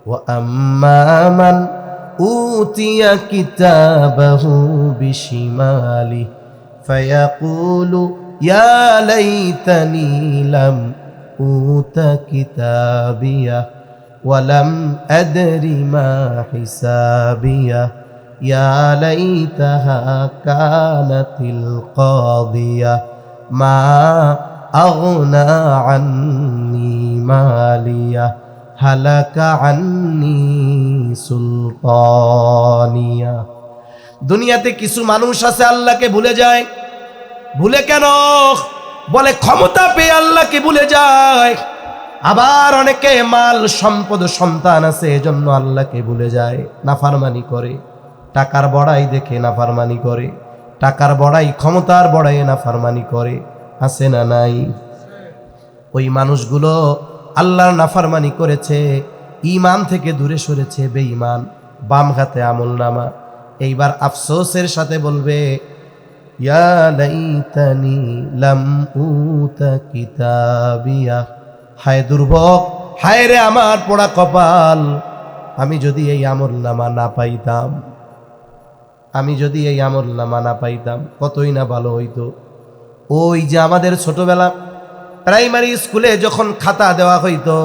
ওয়া আম্মা মান উতিয়া কিতাবাহু বিশিমালি ফায়াকুলু ইয়া লাইতানি লাম উতা কিতাবিয়া ওয়া লাম আদরি মা হিসাবিয়া ইয়া লাইতাহা কানাতিল কাদিয়া মা আগনা আন্নি মালিয়া হালাকা আন্নি সুলতানিয়া। দুনিয়াতে কিছু মানুষ আছে আল্লাহকে ভুলে যায়। ভুলে কেন? বলে ক্ষমতা পেয়ে আল্লাহকে ভুলে যায়। আবার অনেকে মাল সম্পদ সন্তান আছে এজন্য আল্লাহকে ভুলে যায়, নাফরমানি করে, টাকার বড়াই দেখে নাফরমানি করে, টাকার বড়াই, ক্ষমতার বড়াই নাফরমানি করে, আছে না নাই? ওই মানুষগুলো আল্লাহর নাফরমানি করেছে, ঈমান থেকে দূরে সরেছে, বেঈমান। বাম হাতে আমলনামা। এইবার আফসোসের সাথে বলবে, ইয়া লাইতানি লাম উতা কিতাবিয়া, হায় দুর্ভোগ, হায় রে আমার পোড়া কপাল, আমি যদি এই আমলনামা না পাইতাম। আমি যদি এই আমল নামা না পাইতাম কতই না ভালো হইতো। ওই যে আমাদের ছোটবেলা প্রাইমারি স্কুলে যখন খাতা দেওয়া হইতো,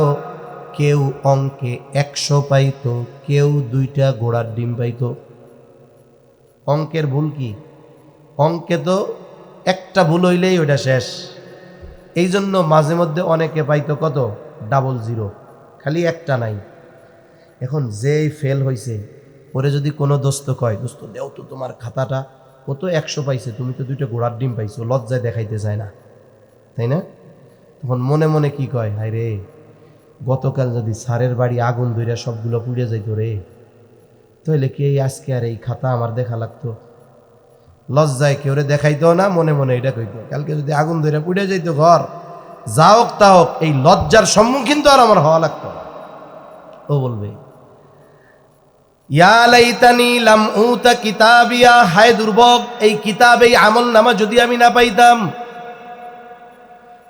কেউ অঙ্কে 100 পাইতো, কেউ 2টা ঘোড়ার ডিম পাইতো। অঙ্কের ভুল কি? অঙ্কে তো একটা ভুল হইলেই ওটা শেষ। এই জন্য মাঝে মধ্যে অনেকে পাইতো কত? 00, খালি একটা নাই। এখন যেই ফেল হইছে, ওরে যদি কোনো দোস্ত কয়, দোস্ত দেও তো তোমার খাতাটা, ও তো 100 পাইছে, তুমি তো 2টা ঘোড়ার ডিম পাইছো, লজ্জায় দেখাইতে চায় না, তাই না? তখন মনে মনে কি কয়, হায় রে, গতকাল যদি স্যারের বাড়ি আগুন ধইরা সবগুলো পুড়ে যাইতো রে, তাহলে কি এই আজকে আর এই খাতা আমার দেখা লাগতো? লজ্জায় কেউ রে দেখাইতো না, মনে মনে এটা কইতো, কালকে যদি আগুন ধইরা পুড়ে যাইতো ঘর, যা হোক তা হোক, এই লজ্জার সম্মুখীন তো আর আমার হওয়া লাগতো না। ও বলবে, ইয়া লাইতানি লাম উতা কিতাবিয়া, হায় দুর্ভোগ, এই কিতাব, এই আমল নামা যদি আমি না পাইতাম।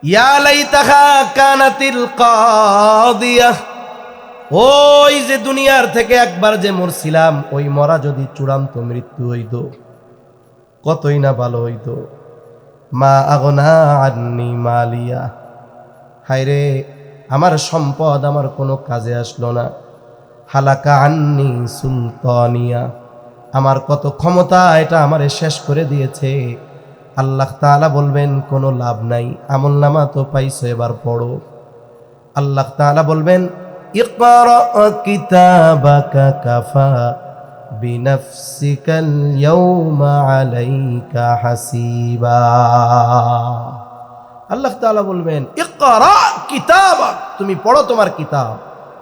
ইয়া লাইতাহা কানাতিল কাদিয়া, ওই যে দুনিয়ার থেকে একবার যে মরছিলাম, ওই মরা যদি চূড়ান্ত মৃত্যু হইতো কতই না ভালো হইতো। মা আগনা আন্নি মালিয়া, হায় রে, আমার সম্পদ আমার কোনো কাজে আসলো না। হালাকা আন্নি সুলতানিয়া, আমার কত ক্ষমতা, এটা আমারে শেষ করে দিয়েছে। আল্লাহ তাআলা বলবেন কোনো লাভ নাই, আমল নামা তো পাইছো, এবার পড়ো। আল্লাহ তাআলা বলবেন, ইকরা কিতাবাকা কাফা বিনাফসিকাল ইয়াউমা আলাইকা হাসিবা। আল্লাহ তাআলা বলবেন, ইকরা কিতাবাক, তুমি পড়ো তোমার কিতাব,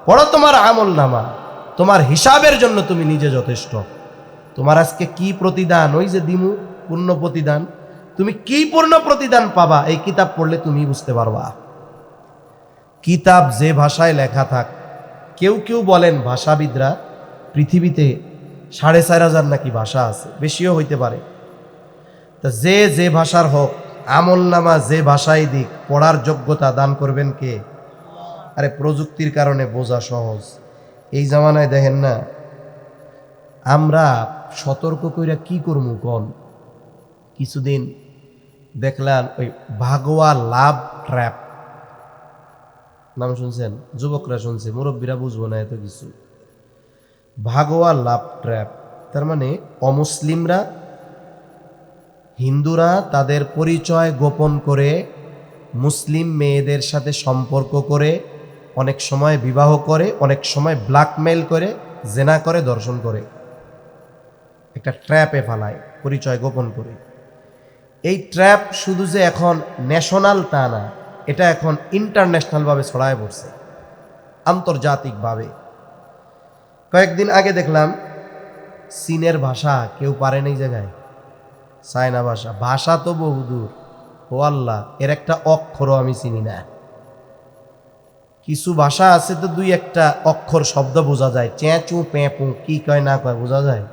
পড়ো তোমার আমল নামা, তোমার হিসাবের জন্য তুমি নিজে যথেষ্ট। তোমার আজকে কি প্রতিদান, ওই যে দিমু পূর্ণ প্রতিদান, তুমি কি পূর্ণ প্রতিদান পাবা এই কিতাব পড়লে তুমি বুঝতে পারবা। কিতাব যে ভাষায় লেখা থাক, কেউ কেউ বলেন ভাষাবিদরা পৃথিবীতে 4,500 নাকি ভাষা আছে, বেশিও হইতে পারে। তা যে ভাষার হোক, আমল নামা যে ভাষায় দিক, পড়ার যোগ্যতা দান করবেন কে? আরে প্রযুক্তির কারণে বোঝা সহজ। এই জামানায় দেখেন না, আমরা সতর্ক কইরা কি করবো কোন? কিছুদিন দেখলাম ওই ভাগোয়া লাভ ট্র্যাপ, নাম শুনছেন? যুবকরা শুনছে, মুরব্বীরা বুঝবো না এত কিছু। ভাগোয়া লাভ ট্র্যাপ, তার মানে অমুসলিমরা, হিন্দুরা তাদের পরিচয় গোপন করে মুসলিম মেয়েদের সাথে সম্পর্ক করে, অনেক সময় বিবাহ করে, অনেক সময় ব্ল্যাকমেইল করে, জেনা করে, ধর্ষণ করে, একটা ট্র্যাপে ফালায় পরিচয় গোপন করে। এই ট্র্যাপ শুধু যে এখন ন্যাশনাল তা না, এটা এখন ইন্টারন্যাশনালভাবে ছড়ায় পড়ছে, আন্তর্জাতিকভাবে। কয়েকদিন আগে দেখলাম চীনের ভাষা কেউ পারে না এই জায়গায়, চায়না ভাষা, ভাষা তো বহুদূর, ও আল্লাহ, এর একটা অক্ষরও আমি চিনি না। কিছু ভাষা আছে তো 2-1টা অক্ষর শব্দ বোঝা যায়, চেঁচু পেঁপু কি কয় না কয় বোঝা যায়।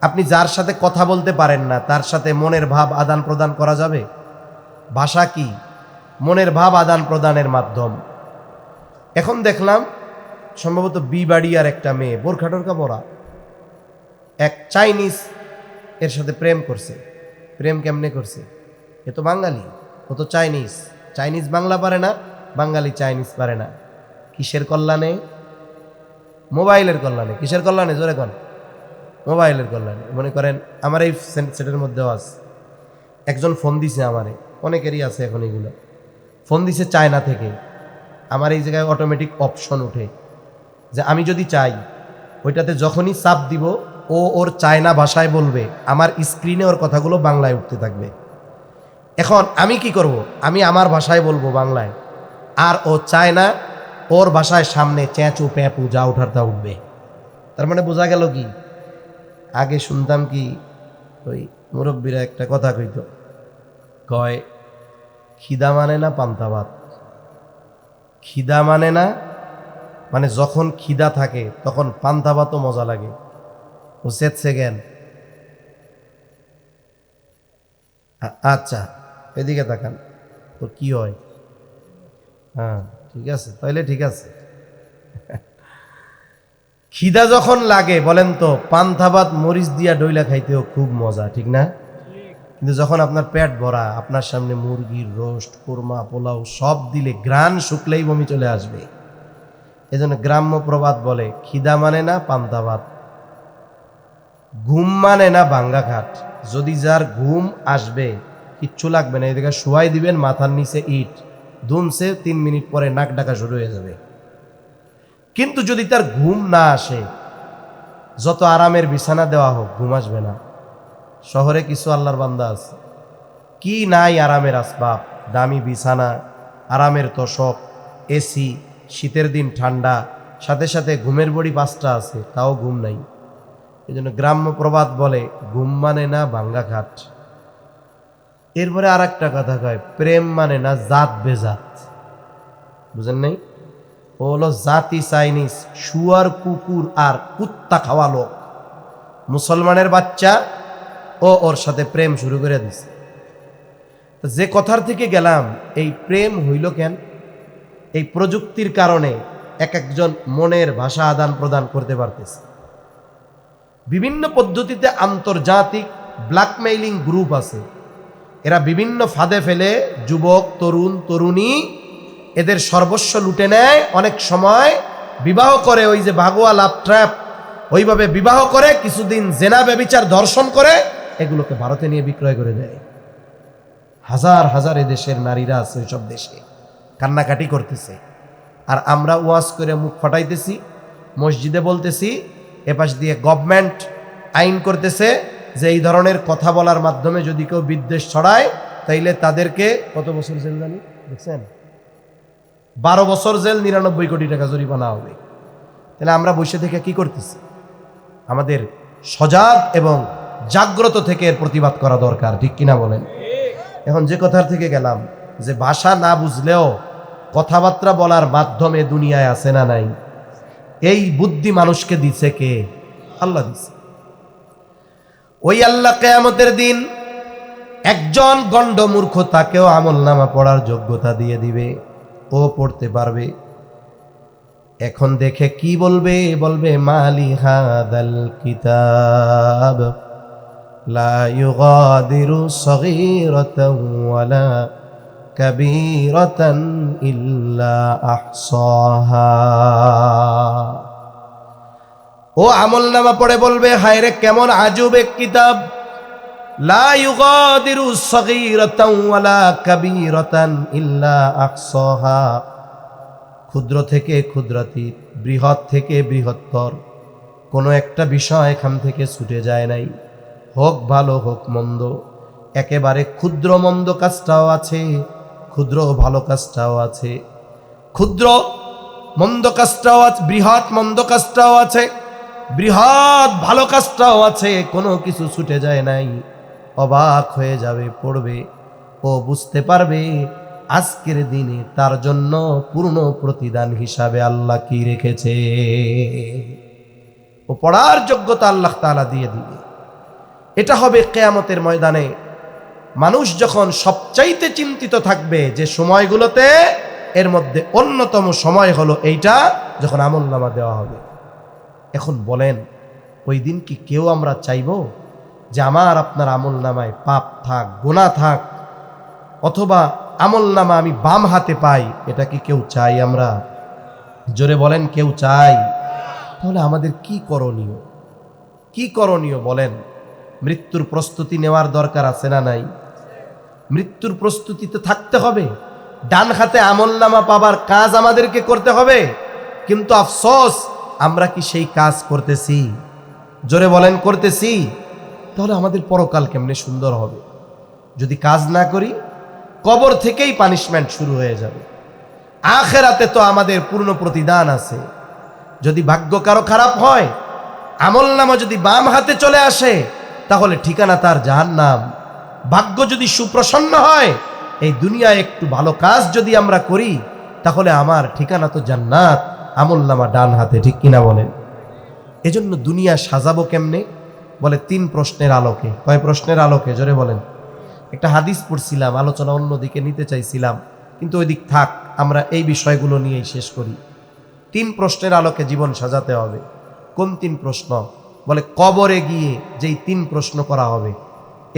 আপনি যার সাথে কথা বলতে পারেন না, তার সাথে মনের ভাব আদান প্রদান করা যাবে? ভাষা কি? মনের ভাব আদান প্রদানের মাধ্যম। এখন দেখলাম সম্ভবত বিবাড়িয়ার একটা মেয়ে, বোরখা টোরখা পরা, এক চাইনিজ এর সাথে প্রেম করছে। প্রেম কেমনে করছে? এ তো বাঙালি, ও তো চাইনিজ, চাইনিজ বাংলা পারে না, বাঙালি চাইনিজ পারে না। কিসের কল্যাণে? মোবাইলের কল্যাণে। কিসের কল্যাণে? জোরে কন। মোবাইলের কল্যাণে। মনে করেন আমার এই সেটের মধ্যেও আছে, একজন ফোন দিছে আমারে, অনেকেরই আছে এখন এগুলো, ফোন দিছে চায়না থেকে। আমার এই জায়গায় অটোমেটিক অপশন উঠে যে আমি যদি চাই, ওইটাতে যখনই চাপ দিব, ও ওর চায়না ভাষায় বলবে, আমার স্ক্রিনে ওর কথাগুলো বাংলায় উঠতে থাকবে। এখন আমি কি করব? আমি আমার ভাষায় বলবো বাংলায়, আর ও চায়না ওর ভাষায় সামনে চেঁচু প্যাপু যা উঠার তা উঠবে। তার মানে বোঝা গেল কি? আগে শুনতাম কি, ওই মুরব্বীরা একটা কথা কইতো, কয় খিদা মানে না পান্তা ভাত। খিদা মানে না, মানে যখন খিদা থাকে তখন পান্তা ভাতও মজা লাগে। ও সেটছে জ্ঞান। আচ্ছা, এদিকে তাকান, তোর কি হয়? হ্যাঁ ঠিক আছে, তাইলে ঠিক আছে। খিদা যখন লাগে বলেন তো পান্তা ভাত মরিচ দিয়া ডইলা খাইতেও খুব মজা, ঠিক না? কিন্তু যখন আপনার পেট ভরা, আপনার সামনে মুরগির রোস্ট, কোরমা, পোলাও সব দিলে গ্রান শুকলেই বমি চলে আসবে। এজন্য গ্রাম্য প্রবাদ বলে, খিদা মানে না পান্তা ভাত, ঘুম মানে না ভাঙ্গা খাট। যদি যার ঘুম আসবে কিচ্ছু লাগবে না, এদিকে শোয়াই দিবেন, মাথার নিচে ইট দুমছে, 3 মিনিট পরে নাক ডাকা শুরু হয়ে যাবে। কিন্তু যদি তার ঘুম না আসে, যত আরামের বিছানা দেওয়া হোক, ঘুম আসবে না। শহরে কিছু আল্লাহর বান্দা আছে, কি নাই আরামের আসবাব, দামি বিছানা, আরামের তোশক, এসি, শীতের দিন ঠান্ডা, সাথে সাথে ঘুমের বড়ি 5টা আছে, তাও ঘুম নাই। এই জন্য গ্রাম্য প্রবাদ বলে, ঘুম মানে না ভাঙ্গা খাট। এরপরে আর একটা কথা কয়, প্রেম মানে না জাত বেজাত। বুঝেন নাই? ও হলো জাতি চাইনিজ, শুয়ার, কুকুর আর কুত্তা খাওয়া লোক। মুসলমানের বাচ্চা ও ওর সাথে প্রেম শুরু করে দিছে। যে কথার থেকে গেলাম, এই প্রেম হইল কেন? এই প্রযুক্তির কারণে এক একজন মনের ভাষা আদান প্রদান করতে পারতেছে। বিভিন্ন পদ্ধতিতে আন্তর্জাতিক ব্ল্যাকমেইলিং গ্রুপ আছে, এরা বিভিন্ন ফাঁদে ফেলে যুবক, তরুণ, তরুণী এদের সর্বস্ব লুটে নেয়। অনেক সময় বিবাহ করে, ওই যে ভাগোয়া লাভ ট্র্যাপ, ওইভাবে বিবাহ করে, কিছুদিন জেনা ব্যভিচার ধর্ষণ করে, এগুলোকে ভারতে নিয়ে বিক্রয় করে দেয়। হাজার হাজার এদেশের নারীরা আছে ওইসব দেশে, কান্নাকাটি করতেছে। আর আমরা ওয়াজ করে মুখ ফাটাইতেছি, মসজিদে বলতেছি, এপাশ দিয়ে গভর্নমেন্ট আইন করতেছে যে এই ধরনের কথা বলার মাধ্যমে যদি কেউ বিদ্বেষ ছড়ায়, তাইলে তাদেরকে কত বছর জেল জানি দেখছেন? 12 বছর জেল, 99 কোটি টাকা জরিমানা হবে। তাহলে আমরা বসে থেকে কি করতেছি? আমাদের সজাগ এবং জাগ্রত থেকে এর প্রতিবাদ করা দরকার, ঠিক কিনা বলেন? এখন যে কথার থেকে গেলাম, যে ভাষা না বুঝলেও কথাবার্তা বলার মাধ্যমে দুনিয়ায় আছে না নাই? এই বুদ্ধি মানুষকে দিছে কে? আল্লাহ দিছে। ওই আল্লাহ কিয়ামতের দিন একজন গণ্ড মূর্খ, তাকেও আমলনামা পড়ার যোগ্যতা দিয়ে দিবে, ও পড়তে পারবে। এখন দেখে কি বলবে? বলবে, মালি হাদাল কিতাব লা ইউগাদিরু সগীরাতান ওয়ালা কাবীরাতান ইল্লা আহসাহা। ও আমলনামা পড়ে বলবে, হায় রে কেমন আজব এক কিতাব, লা ইউগাদিরু সগীরাতান ওয়ালা কাবীরাতান ইল্লা আহসাহা। ক্ষুদ্র থেকে ক্ষুদ্রাতীত, বৃহৎ থেকে বৃহত্তর, কোনো একটা বিষয় এখান থেকে ছুটে যায় নাই। হোক ভালো হোক মন্দ, একেবারে ক্ষুদ্র মন্দ কাজটাও আছে, ক্ষুদ্র ভালো কাজটাও আছে, ক্ষুদ্র মন্দ কাজটাও আছে, বৃহৎ মন্দ কাজটাও আছে, বৃহৎ ভালো কাজটাও আছে, কোনো কিছু ছুটে যায় নাই। অবাক হয়ে যাবে, পড়বে, ও বুঝতে পারবে আজকের দিনে তার জন্য পূর্ণ প্রতিদান হিসাবে আল্লাহ কি রেখেছে। ও পড়ার যোগ্যতা আল্লাহ তাআলা দিয়ে দিবে। এটা হবে কিয়ামতের ময়দানে। মানুষ যখন সবচাইতে চিন্তিত থাকবে, যে সময়গুলোতে এর মধ্যে অন্যতম সময় হলো এইটা, যখন আমলনামা দেওয়া হবে। এখন বলেন, ওই দিন কি কেউ আমরা চাইব যে আমার আপনার আমলনামায় পাপ থাক, গুনাহ থাক, অথবা আমলনামা আমি বাম হাতে পাই? এটা কি কেউ চাই আমরা? জোরে বলেন, কেউ চাই? তাহলে আমাদের কি করণীয়? কি করণীয় বলেন? মৃত্যুর প্রস্তুতি নেওয়ার দরকার আছে না নাই? মৃত্যুর প্রস্তুতিতে থাকতে হবে। ডান হাতে আমলনামা পাবার কাজ আমাদেরকে করতে হবে। কিন্তু আফসোস, আমরা কি সেই কাজ করতেছি? জোরে বলেন, করতেছি? তাহলে আমাদের পরকাল কেমনে সুন্দর হবে? যদি কাজ না করি, কবর থেকেই পানিশমেন্ট শুরু হয়ে যাবে। আখিরাতে তো আমাদের পূর্ণ প্রতিদান আছে। যদি ভাগ্য কারো খারাপ হয়, আমলনামা যদি বাম হাতে চলে আসে, তাহলে ঠিকানা তার জাহান্নাম। ভাগ্য যদি সুপ্রসন্ন হয়, এই দুনিয়ায় একটু ভালো কাজ যদি আমরা করি, তাহলে আমার ঠিকানা তো জান্নাত, আমলনামা ডান হাতে, ঠিক কিনা বলেন? এজন্য দুনিয়া সাজাবো কেমনে? বলে 3 প্রশ্নের আলোকে। কয় প্রশ্নের আলোকে? জোরে বলেন। একটা হাদিস পড়ছিলাম, আলোচনা অন্যদিকে নিতে চাইছিলাম, কিন্তু ওই দিক থাক, আমরা এই বিষয়গুলো নিয়েই শেষ করি। 3 প্রশ্নের আলোকে জীবন সাজাতে হবে। কোন 3 প্রশ্ন? বলে কবরে গিয়ে যেই 3 প্রশ্ন করা হবে,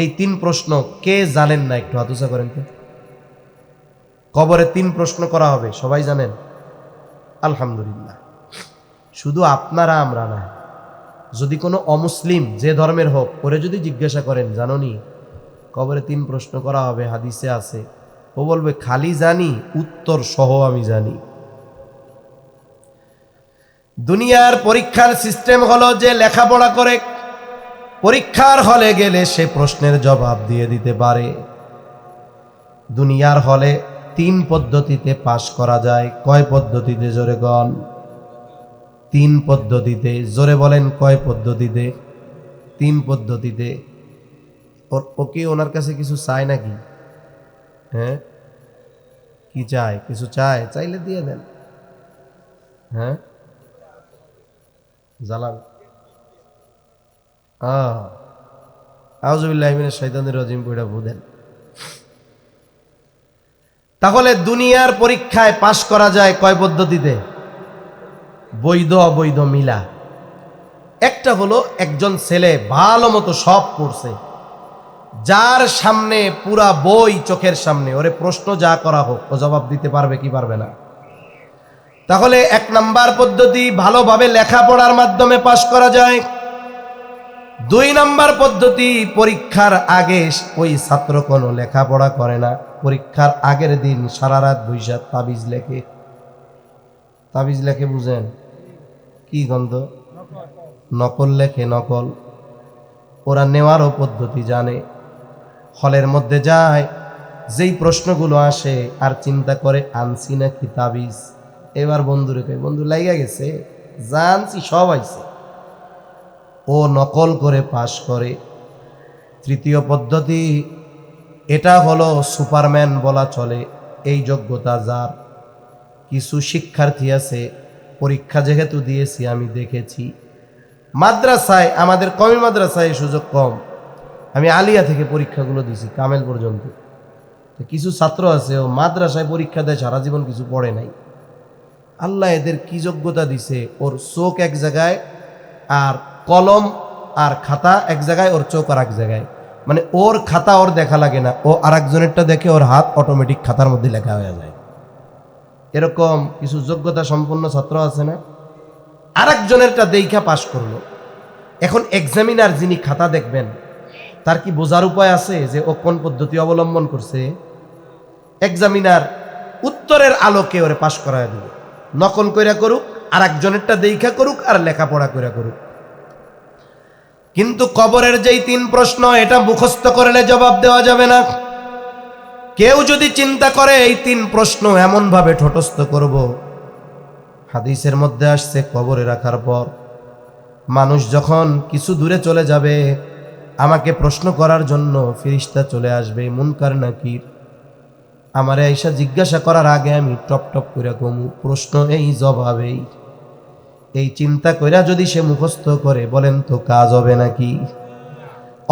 এই 3 প্রশ্ন কে জানেন না? একটু হাত উঁচা করেন তো। কবরে 3 প্রশ্ন করা হবে, সবাই জানেন? আলহামদুলিল্লাহ। শুধু আপনারা আমরা না, যদি কোনো অমুসলিম যে ধর্মের হোক ওরে যদি জিজ্ঞাসা করেন জানোনি কবরে 3 প্রশ্ন করা হবে, হাদিসে আছে, ও বলবে খালি জানি, উত্তর সহ আমি জানি। দুনিয়ার পরীক্ষার সিস্টেম হলো যে লেখাপড়া করে পরীক্ষার হলে গেলে সে প্রশ্নের জবাব দিয়ে দিতে পারে। দুনিয়ার হলে 3 পদ্ধতিতে পাশ করা যায়। কয় পদ্ধতিতে? জোরে গণ। 3 পদ্ধতিতে। জোরে বলেন কয় পদ্ধতিতে? 3 পদ্ধতিতে। ওকে ওনার কাছে কিছু চায় নাকি? হ্যাঁ, কি চায়? কিছু চায়? চাইলে দিয়ে দেন। হ্যাঁ, জালাল আউযুবিল্লাহি মিনাশ শাইতানির রাজিম পড়া বুঝেন। তাহলে দুনিয়ার পরীক্ষায় পাশ করা যায় কয় পদ্ধতিতে? বৈধ অবৈধ মিলা। একটা হলো একজন ছেলে ভালো মতো সব পড়ছে, যার সামনে পুরা বই চোখের সামনে, ওরে প্রশ্ন যা করা হোক ও জবাব দিতে পারবে কি পারবে না? তাহলে 1 নাম্বার পদ্ধতি, ভালোভাবে লেখাপড়ার মাধ্যমে পাশ করা যায়। 2 নাম্বার পদ্ধতি, পরীক্ষার আগে ওই ছাত্র কোনো লেখাপড়া করে না, পরীক্ষার আগের দিন সারা রাত বৈশা তাবিজ লেখে। তাবিজ লেখে বুঝেন কি গন্ধ? নকল লেখে, নকল। ওরা নেওয়ারও পদ্ধতি জানে। হলের মধ্যে যায়, যেই প্রশ্নগুলো আসে আর চিন্তা করে আনছি নাকি তাবিজ। এবার বন্ধুরে কই, বন্ধু লাইগা গেছে, জানছি সব আইছে। ও নকল করে পাশ করে। 3য় পদ্ধতি, এটা হলো সুপারম্যান বলা চলে, এই যোগ্যতা যার। কিছু শিক্ষার্থী আছে, পরীক্ষা যেহেতু দিয়েছি আমি দেখেছি, মাদ্রাসায়, আমাদের কমি মাদ্রাসায় সুযোগ কম, আমি আলিয়া থেকে পরীক্ষাগুলো দিছি কামেল পর্যন্ত। কিছু ছাত্র আছে ও মাদ্রাসায় পরীক্ষা দেয়, সারা জীবন কিছু পড়ে নাই। আল্লাহ এদের কি যোগ্যতা দিছে, ওর চোখ এক জায়গায় আর কলম আর খাতা এক জায়গায়, ওর চোখ আর এক জায়গায়। মানে ওর খাতা ওর দেখা লাগে না, ও আর একজনেরটা দেখে ওর হাত অটোমেটিক খাতার মধ্যে লেখা হয়ে যায়। এরকম কিছু যোগ্যতা সম্পন্ন ছাত্র আছে না? আর একজনেরটা দেখা পাশ করলো। এখন এক্সামিনার যিনি খাতা দেখবেন, তার কি বোঝার উপায় আছে যে ও কোন পদ্ধতি অবলম্বন করছে? এক্সামিনার উত্তরের আলোকে ওরে পাশ করায় দিবে। নকল কইরা করুক, আর একজনেরটা দেখা করুক, আর লেখাপড়া কইরা করুক। কিন্তু কবরের যেই 3 প্রশ্ন, এটা মুখস্থ করলে জবাব দেওয়া যাবে না। কেউ যদি চিন্তা করে এই 3 প্রশ্ন এমন ভাবে ঠোঁটস্থ করব, হাদিসের মধ্যে আসছে কবরে রাখার পর মানুষ যখন কিছু দূরে চলে যাবে, আমাকে প্রশ্ন করার জন্য ফেরেশতা চলে আসবে, মুনকার নাকির। আমারে আয়েশা জিজ্ঞাসা করার আগে আমি টপ টপ করে কমু, প্রশ্ন এই জবাবেই। এই চিন্তা কইরা যদি সে মুখস্থ করে, বলেন তো কাজ হবে নাকি?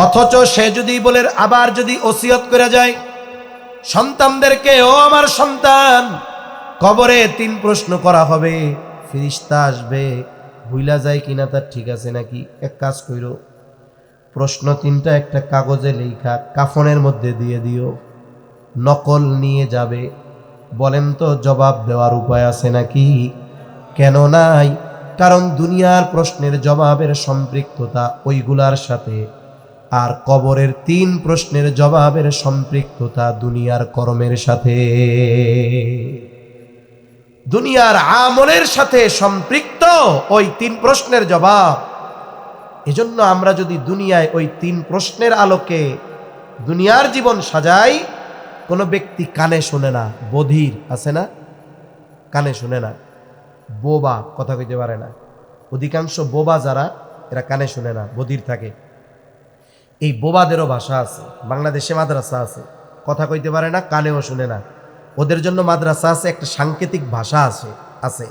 অথচ সে যদি বলে, আবার যদি ওসিয়ত করে যায় সন্তানদেরকে, ও আমার সন্তান, কবরে 3 প্রশ্ন করা হবে, ফেরেশতা আসবে, ভুইলা যায় কিনা তার ঠিক আছে নাকি? এক কাজ কইরো, প্রশ্ন 3টা একটা কাগজে লেখা কাফনের মধ্যে দিয়ে দিও, নকল নিয়ে যাবে। বলেন তো জবাব দেওয়ার উপায় আছে নাকি? কেন নাই? কারণ দুনিয়ার প্রশ্নের জবাবের সম্পৃক্ততা ওইগুলার সাথে, আর কবরের 3 প্রশ্নের জবাবের সম্পৃক্ততা দুনিয়ার কর্মের সাথে, দুনিয়ার আমলের সাথে সম্পৃক্ত ওই 3 প্রশ্নের জবাব। এজন্য আমরা যদি দুনিয়ায় ওই 3 প্রশ্নের আলোকে দুনিয়ার জীবন সাজাই, কোনো ব্যক্তি কানে শোনে না, বধির আছে না, কানে শোনে না, বোবা, কথা কইতে পারে না। অধিকাংশ বোবা যারা, এরা কানে শোনে না, বধির থাকে। এই বোবাদেরও ভাষা আছে, বাংলাদেশে মাদ্রাসা আছে, কথা কইতে পারে না, কানেও শুনে না। ওদের জন্য মাদ্রাসা আছে, একটা সাংকেতিক ভাষা আছে,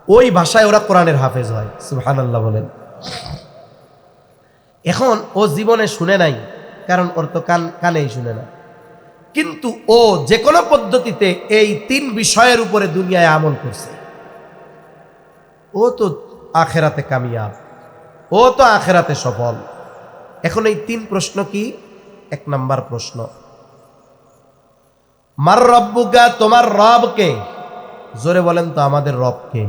ওই ভাষায় ওরা কোরআনের হাফেজ হয়। সুবহানাল্লাহ বলেন। এখন ও জীবনে শুনে নাই, কারণ ওর তো কানেই শুনে না, কিন্তু ও যে কোনো পদ্ধতিতে এই 3 বিষয়ের উপরে দুনিয়ায় আমল করছে, ও তো আখেরাতে কামিয়াব। ও তো আখেরাতে সফল। এখন এই 3 প্রশ্ন কি? 1 নাম্বার প্রশ্ন, মার রব্বুকা, তোমার রব কে? জোরে বলেন তো, আমাদের রব কে?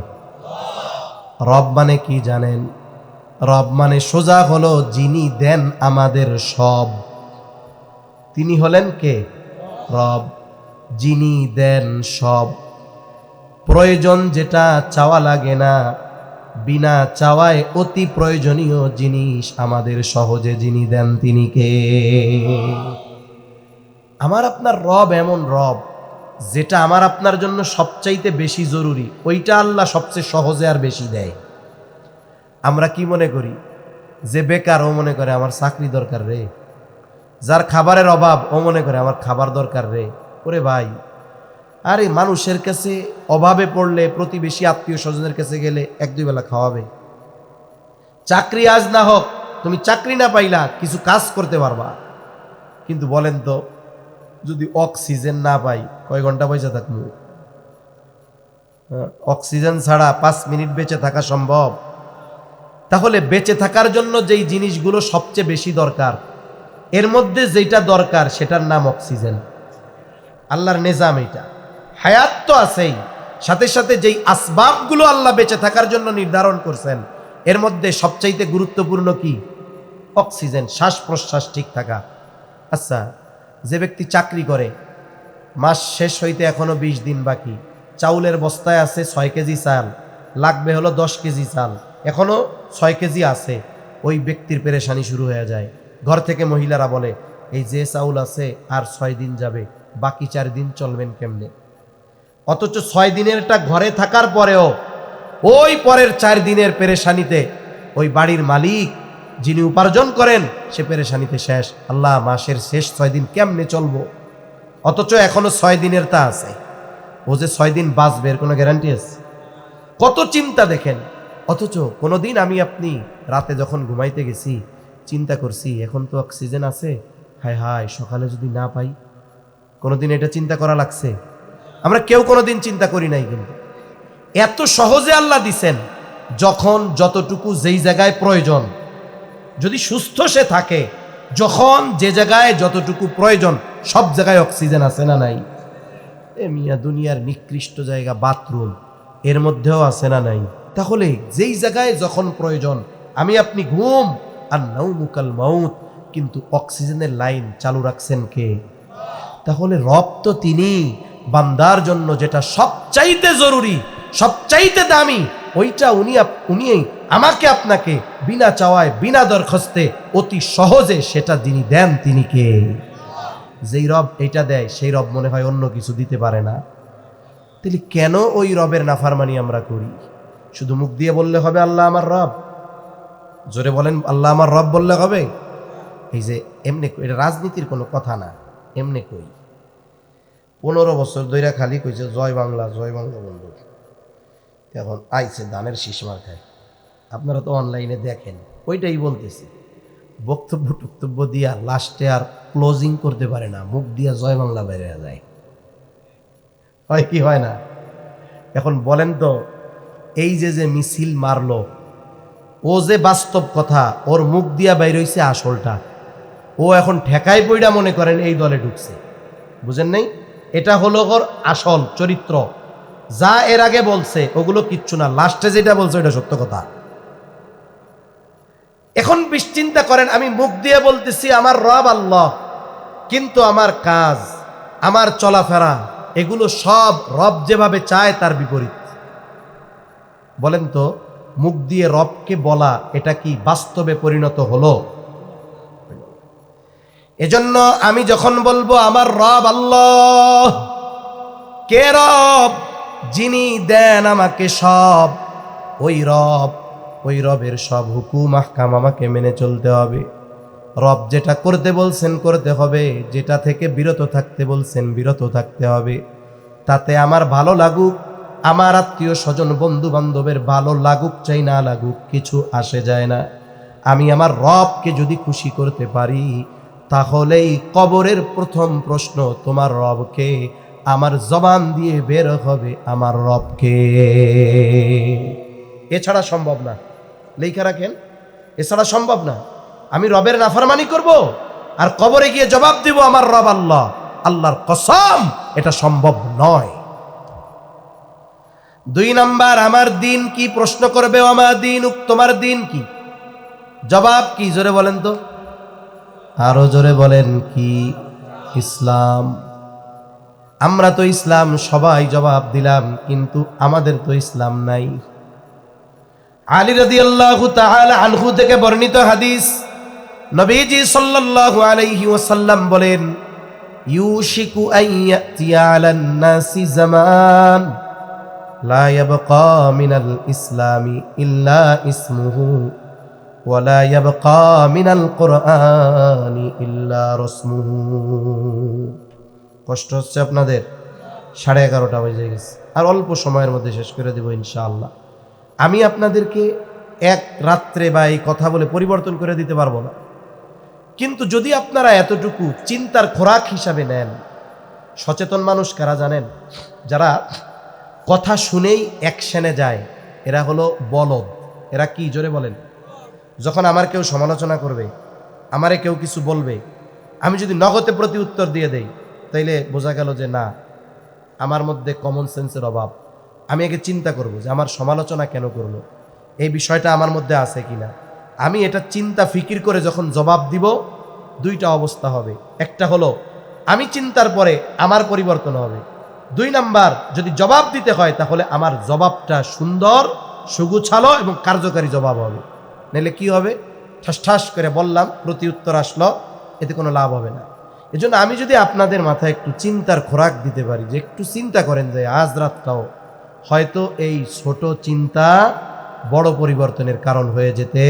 রব মানে কি জানেন? রব মানে সোজা হলো যিনি দেন আমাদের সব। তিনি হলেন কে? রব। যিনি দেন সব, প্রয়োজন যেটা চাওয়া লাগে না, বিনা চাওয়ায় অতি প্রয়োজনীয় জিনিস আমাদের সহজে যিনি দেন তিনি কে? আমার আপনার রব এমন রব যেটা আমার আপনার জন্য সবচাইতে বেশি জরুরি, ওইটা আল্লাহ সবচেয়ে সহজে আর বেশি দেয়। আমরা কি মনে করি? যে বেকার ও মনে করে আমার চাকরি দরকার রে, যার খাবারের অভাব ও মনে করে আমার খাবার দরকার রে। ওরে ভাই, আরে মানুষের কাছে অভাবে পড়লে প্রতিবেশী আত্মীয় স্বজনের কাছে গেলে 1-2 বেলা খাওয়াবে। চাকরি আজ না হোক, তুমি চাকরি না পাইলা কিছু কাজ করতে পারবা, কিন্তু বলেন তো যদি অক্সিজেন না পাই কয় ঘন্টা বেঁচে থাকবো? অক্সিজেন ছাড়া 5 মিনিট বেঁচে থাকা সম্ভব? তাহলে বেঁচে থাকার জন্য যেই জিনিসগুলো সবচেয়ে বেশি দরকার, এর মধ্যে যেটা দরকার সেটার নাম অক্সিজেন। আল্লাহর নিজাম এটা। হায়াত তো আছেই, সাথে সাথে যেই আসবাবগুলো আল্লাহ বেঁচে থাকার জন্য নির্ধারণ করছেন, এর মধ্যে সবচাইতে গুরুত্বপূর্ণ কি? অক্সিজেন, শ্বাস প্রশ্বাস ঠিক থাকা। আচ্ছা, যে ব্যক্তি চাকরি করে, মাস শেষ হইতে এখনো 20 দিন বাকি, চাউলের বস্তায় আছে 6 কেজি চাল, লাগবে হলো 10 কেজি চাল, এখনো 6 কেজি আছে, ওই ব্যক্তির পেরেশানি শুরু হয়ে যায়। ঘর থেকে মহিলারা বলে, এই যে চাউল আছে আর 6 দিন যাবে, বাকি 4 দিন চলবেন কেমনে? অথচ 6 দিনেরটা ঘরে থাকার পরেও ওই পরের 4 দিনের পেরেশানিতে ওই বাড়ির মালিক যিনি উপার্জন করেন সে পেরেশানিতে শেষ। আল্লাহ, মাসের শেষ 6 দিন কেমনে চলবো? অথচ এখনো 6 দিনের তা আছে। ও যে 6 দিন বাঁচবে এর কোনো গ্যারান্টি আছে? কত চিন্তা দেখেন। অথচ কোনোদিন আমি আপনি রাতে যখন ঘুমাইতে গেছি চিন্তা করছি এখন তো অক্সিজেন আছে, হায় হায় সকালে যদি না পাই? কোনোদিন এটা চিন্তা করা লাগছে? আমরা কেউ কোনোদিন চিন্তা করি নাই। কিন্তু এত সহজে আল্লাহ দিছেন, যখন যতটুকু যেই জায়গায় প্রয়োজন, যদি সুস্থ সে থাকে, যখন যে জায়গায় যতটুকু প্রয়োজন সব জায়গায় অক্সিজেন আছে না নাই? এ মিয়া, দুনিয়ার নিকৃষ্ট জায়গা বাথরুম, এর মধ্যেও আছে না নাই? তাহলে যেই জায়গায় যখন প্রয়োজন, আমি আপনি ঘুম আর নাউমুকাল মাউত, কিন্তু অক্সিজেনের লাইন চালু রাখছেন কে? তাহলে রব তো তিনি, বান্দার জন্য যেটা সবচাইতে জরুরি, সবচাইতে দামি, ওইটা উনি আমাকে আপনাকে বিনা চাওয়ায় বিনা দরখাস্তে অতি সহজে সেটা যিনি দেন তিনি কে? যেই রব এটা দেয় সেই রব মনে হয় অন্য কিছু দিতে পারে না। তাহলে কেন ওই রবের নাফরমানি আমরা করি? শুধু মুখ দিয়ে বললে হবে আল্লাহ আমার রব? জোরে বলেন, আল্লাহ আমার রব বললে হবে? এই যে এমনি, এটা রাজনীতির কোনো কথা না, এমনি কই। 15 বছর ধরে খালি কইছে জয় বাংলা জয় বঙ্গবন্ধু, এখন আইছে ধানের শীষ মার্কায়। আপনারা তো অনলাইনে দেখেন, ওইটাই বলতেছি। বক্তব্য দিয়া লাস্টে আর ক্লোজিং করতে পারে না, মুখ দিয়া জয় বাংলা বেড়ে যায়। হয় কি হয় না? এখন বলেন তো, এই যে মিছিল মারলো, ও যে বাস্তব কথা, ওর মুখ দিয়া বাইর হইছে আসলটা। ও এখন ঠেকাই পইড়া মনে করেন এই দলে ঢুকছে, বুঝেন নাই? এটা হলো ওর আসল চরিত্র। যা এর আগে বলছে ওগুলো কিচ্ছু না, লাস্টে যেটা বলছে এটা সত্য কথা। এখন চিন্তা করেন, আমি মুখ দিয়ে বলতেছি আমার রব আল্লাহ, কিন্তু আমার কাজ, আমার চলাফেরা, এগুলো সব রব যেভাবে চায় তার বিপরীত। বলেন তো, মুখ দিয়ে রবকে বলা এটা কি বাস্তবে পরিণত হলো? এজন্য আমি যখন বলবো আমার রব আল্লাহ, কে রব? যিনি দেন আমাকে সব, ওই রবের সব হুকুম আহকাম আমাকে মেনে চলতে হবে। রব যেটা করতে বলছেন করতে হবে, যেটা থেকে বিরত থাকতে বলছেন বিরত থাকতে হবে। তাতে আমার ভালো লাগুক, আমার আত্মীয় স্বজন বন্ধু বান্ধবের ভালো লাগুক চাই না লাগুক, কিছু আসে যায় না। আমি আমার রবকে যদি খুশি করতে পারি, তাহলেই কবরের প্রথম প্রশ্ন তোমার রবকে, আমার জবান দিয়ে বের হবে আমার রবকে। এছাড়া সম্ভব না। লেখা রাখেন, এছাড়া সম্ভব না। আমি রবের নাফরমানি করব আর কবরে গিয়ে জবাব দিব আমার রব আল্লাহ, আল্লাহর কসম এটা সম্ভব নয়। 2 নাম্বার, আমার দিন কি? প্রশ্ন করবে আমার দিন, তোমার দিন কি? জবাব কি? জোরে বলেন তো, আরো জোরে বলেন কি? ইসলাম। আমরা তো ইসলাম সবাই জবাব দিলাম, কিন্তু আমাদের তো ইসলাম নাই। আলী রাদিয়াল্লাহু তাআলা আনহু থেকে বর্ণিত হাদিস, নবীজি সাল্লাল্লাহু আলাইহি ওয়াসাল্লাম বলেন, ইউশিকু আইয়াতিয়া আলান নাসি জামান লা ইয়াবকা মিনাল ইসলামি ইল্লা ইসমুহু ওয়া লা ইয়াবকা মিনাল কুরআনি ইল্লা রাসমুহু। কষ্ট হচ্ছে আপনাদের? 11:30 বেজে গেছে, আর অল্প সময়ের মধ্যে শেষ করে দেব ইনশাআল্লাহ। আমি আপনাদেরকে এক রাত্রে বা এই কথা বলে পরিবর্তন করে দিতে পারবো না, কিন্তু যদি আপনারা এতটুকু চিন্তার খোরাক হিসাবে নেন। সচেতন মানুষ কারা জানেন? যারা কথা শুনেই অ্যাকশনে যায়, এরা হলো বলদ। এরা কি? জোরে বলেন। যখন আমার কেউ সমালোচনা করবে, আমারে কেউ কিছু বলবে, আমি যদি নগদে প্রতি উত্তর দিয়ে দেই, তাইলে বোঝা গেল যে না, আমার মধ্যে কমন সেন্সের অভাব। আমি আগে চিন্তা করব যে আমার সমালোচনা কেন করলো, এই বিষয়টা আমার মধ্যে আছে কিনা। আমি এটা চিন্তা ফিকির করে যখন জবাব দিব, 2টা অবস্থা হবে। একটা হলো আমি চিন্তার পরে আমার পরিবর্তন হবে। 2 নাম্বার, যদি জবাব দিতে হয় তাহলে আমার জবাবটা সুন্দর, সুগুছালো এবং কার্যকারী জবাব হবে। নাহলে কি হবে? ঠাস ঠাস করে বললাম, প্রতি উত্তর আসলো, এতে কোনো লাভ হবে না। এজন্য আমি যদি আপনাদের মাথায় একটু চিন্তার খোরাক দিতে পারি, যে একটু চিন্তা করেন যে আজ রাতটাও হয়তো এই ছোট চিন্তা বড় পরিবর্তনের কারণ হয়ে যেতে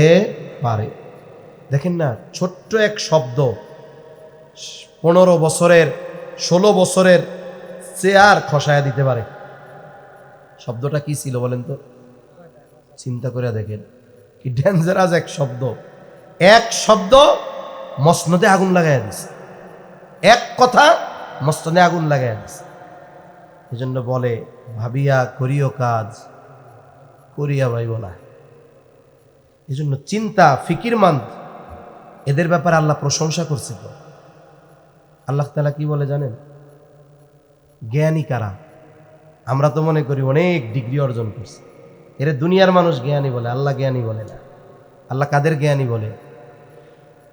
পারে। দেখেন না, ছোট্ট এক শব্দ 15 বছরের 16 বছরের চেয়ার খসায়া দিতে পারে। শব্দটা কি ছিল বলেন তো? চিন্তা করে দেখেন কি ডেঞ্জারাস এক শব্দ। এক শব্দ মসনদে আগুন লাগাইয়া দিছে, এক কথা মসনদে আগুন লাগাইয়া দিছে। এজন্য বলে, ভাবিয়া করিও কাজ, করিয়া ভাই বলা। এজন্য চিন্তা ফিকিরমন্দ, এদের ব্যাপারে আল্লাহ প্রশংসা করছে। তো আল্লাহ তাআলা কি বলে জানেন? জ্ঞানী কারা? আমরা তো মনে করি অনেক ডিগ্রি অর্জন করছি, এর দুনিয়ার মানুষ জ্ঞানী বলে, আল্লাহ জ্ঞানী বলে না। আল্লাহ কাদের জ্ঞানী বলে?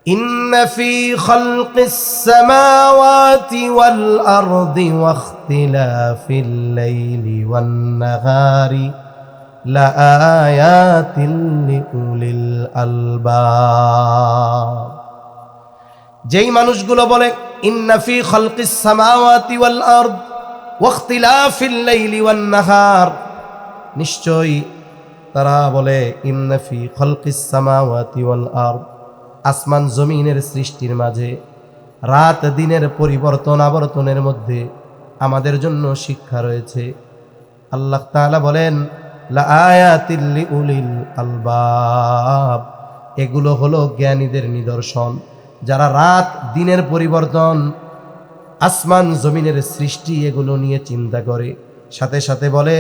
ইন্না ফি খালকিস সামাওয়াতি ওয়াল আরদি ওয়াখতিলাফিল লাইলি ওয়ান নাহারি লাআয়াতিল লিউলিল আলবাব। যেই মানুষগুলো বলে ইন্না ফি খালকিস সামাওয়াতি ওয়াল আরদ ওয়াখতিলাফিল লাইলি ওয়ান নাহার, নিশ্চয়ই তারা বলে ইন্না ফি খালকিস সামাওয়াতি ওয়াল আরদ, আসমান জমিনের সৃষ্টির মাঝে রাত দিনের পরিবর্তন আবর্তনের মধ্যে আমাদের জন্য শিক্ষা রয়েছে। আল্লাহ তাআলা বলেন লাআয়াতিল লিউলিল আলবাব, এগুলো হলো জ্ঞানীদের নিদর্শন, যারা রাত দিনের পরিবর্তন, আসমান জমিনের সৃষ্টি এগুলো নিয়ে চিন্তা করে। সাথে সাথে বলে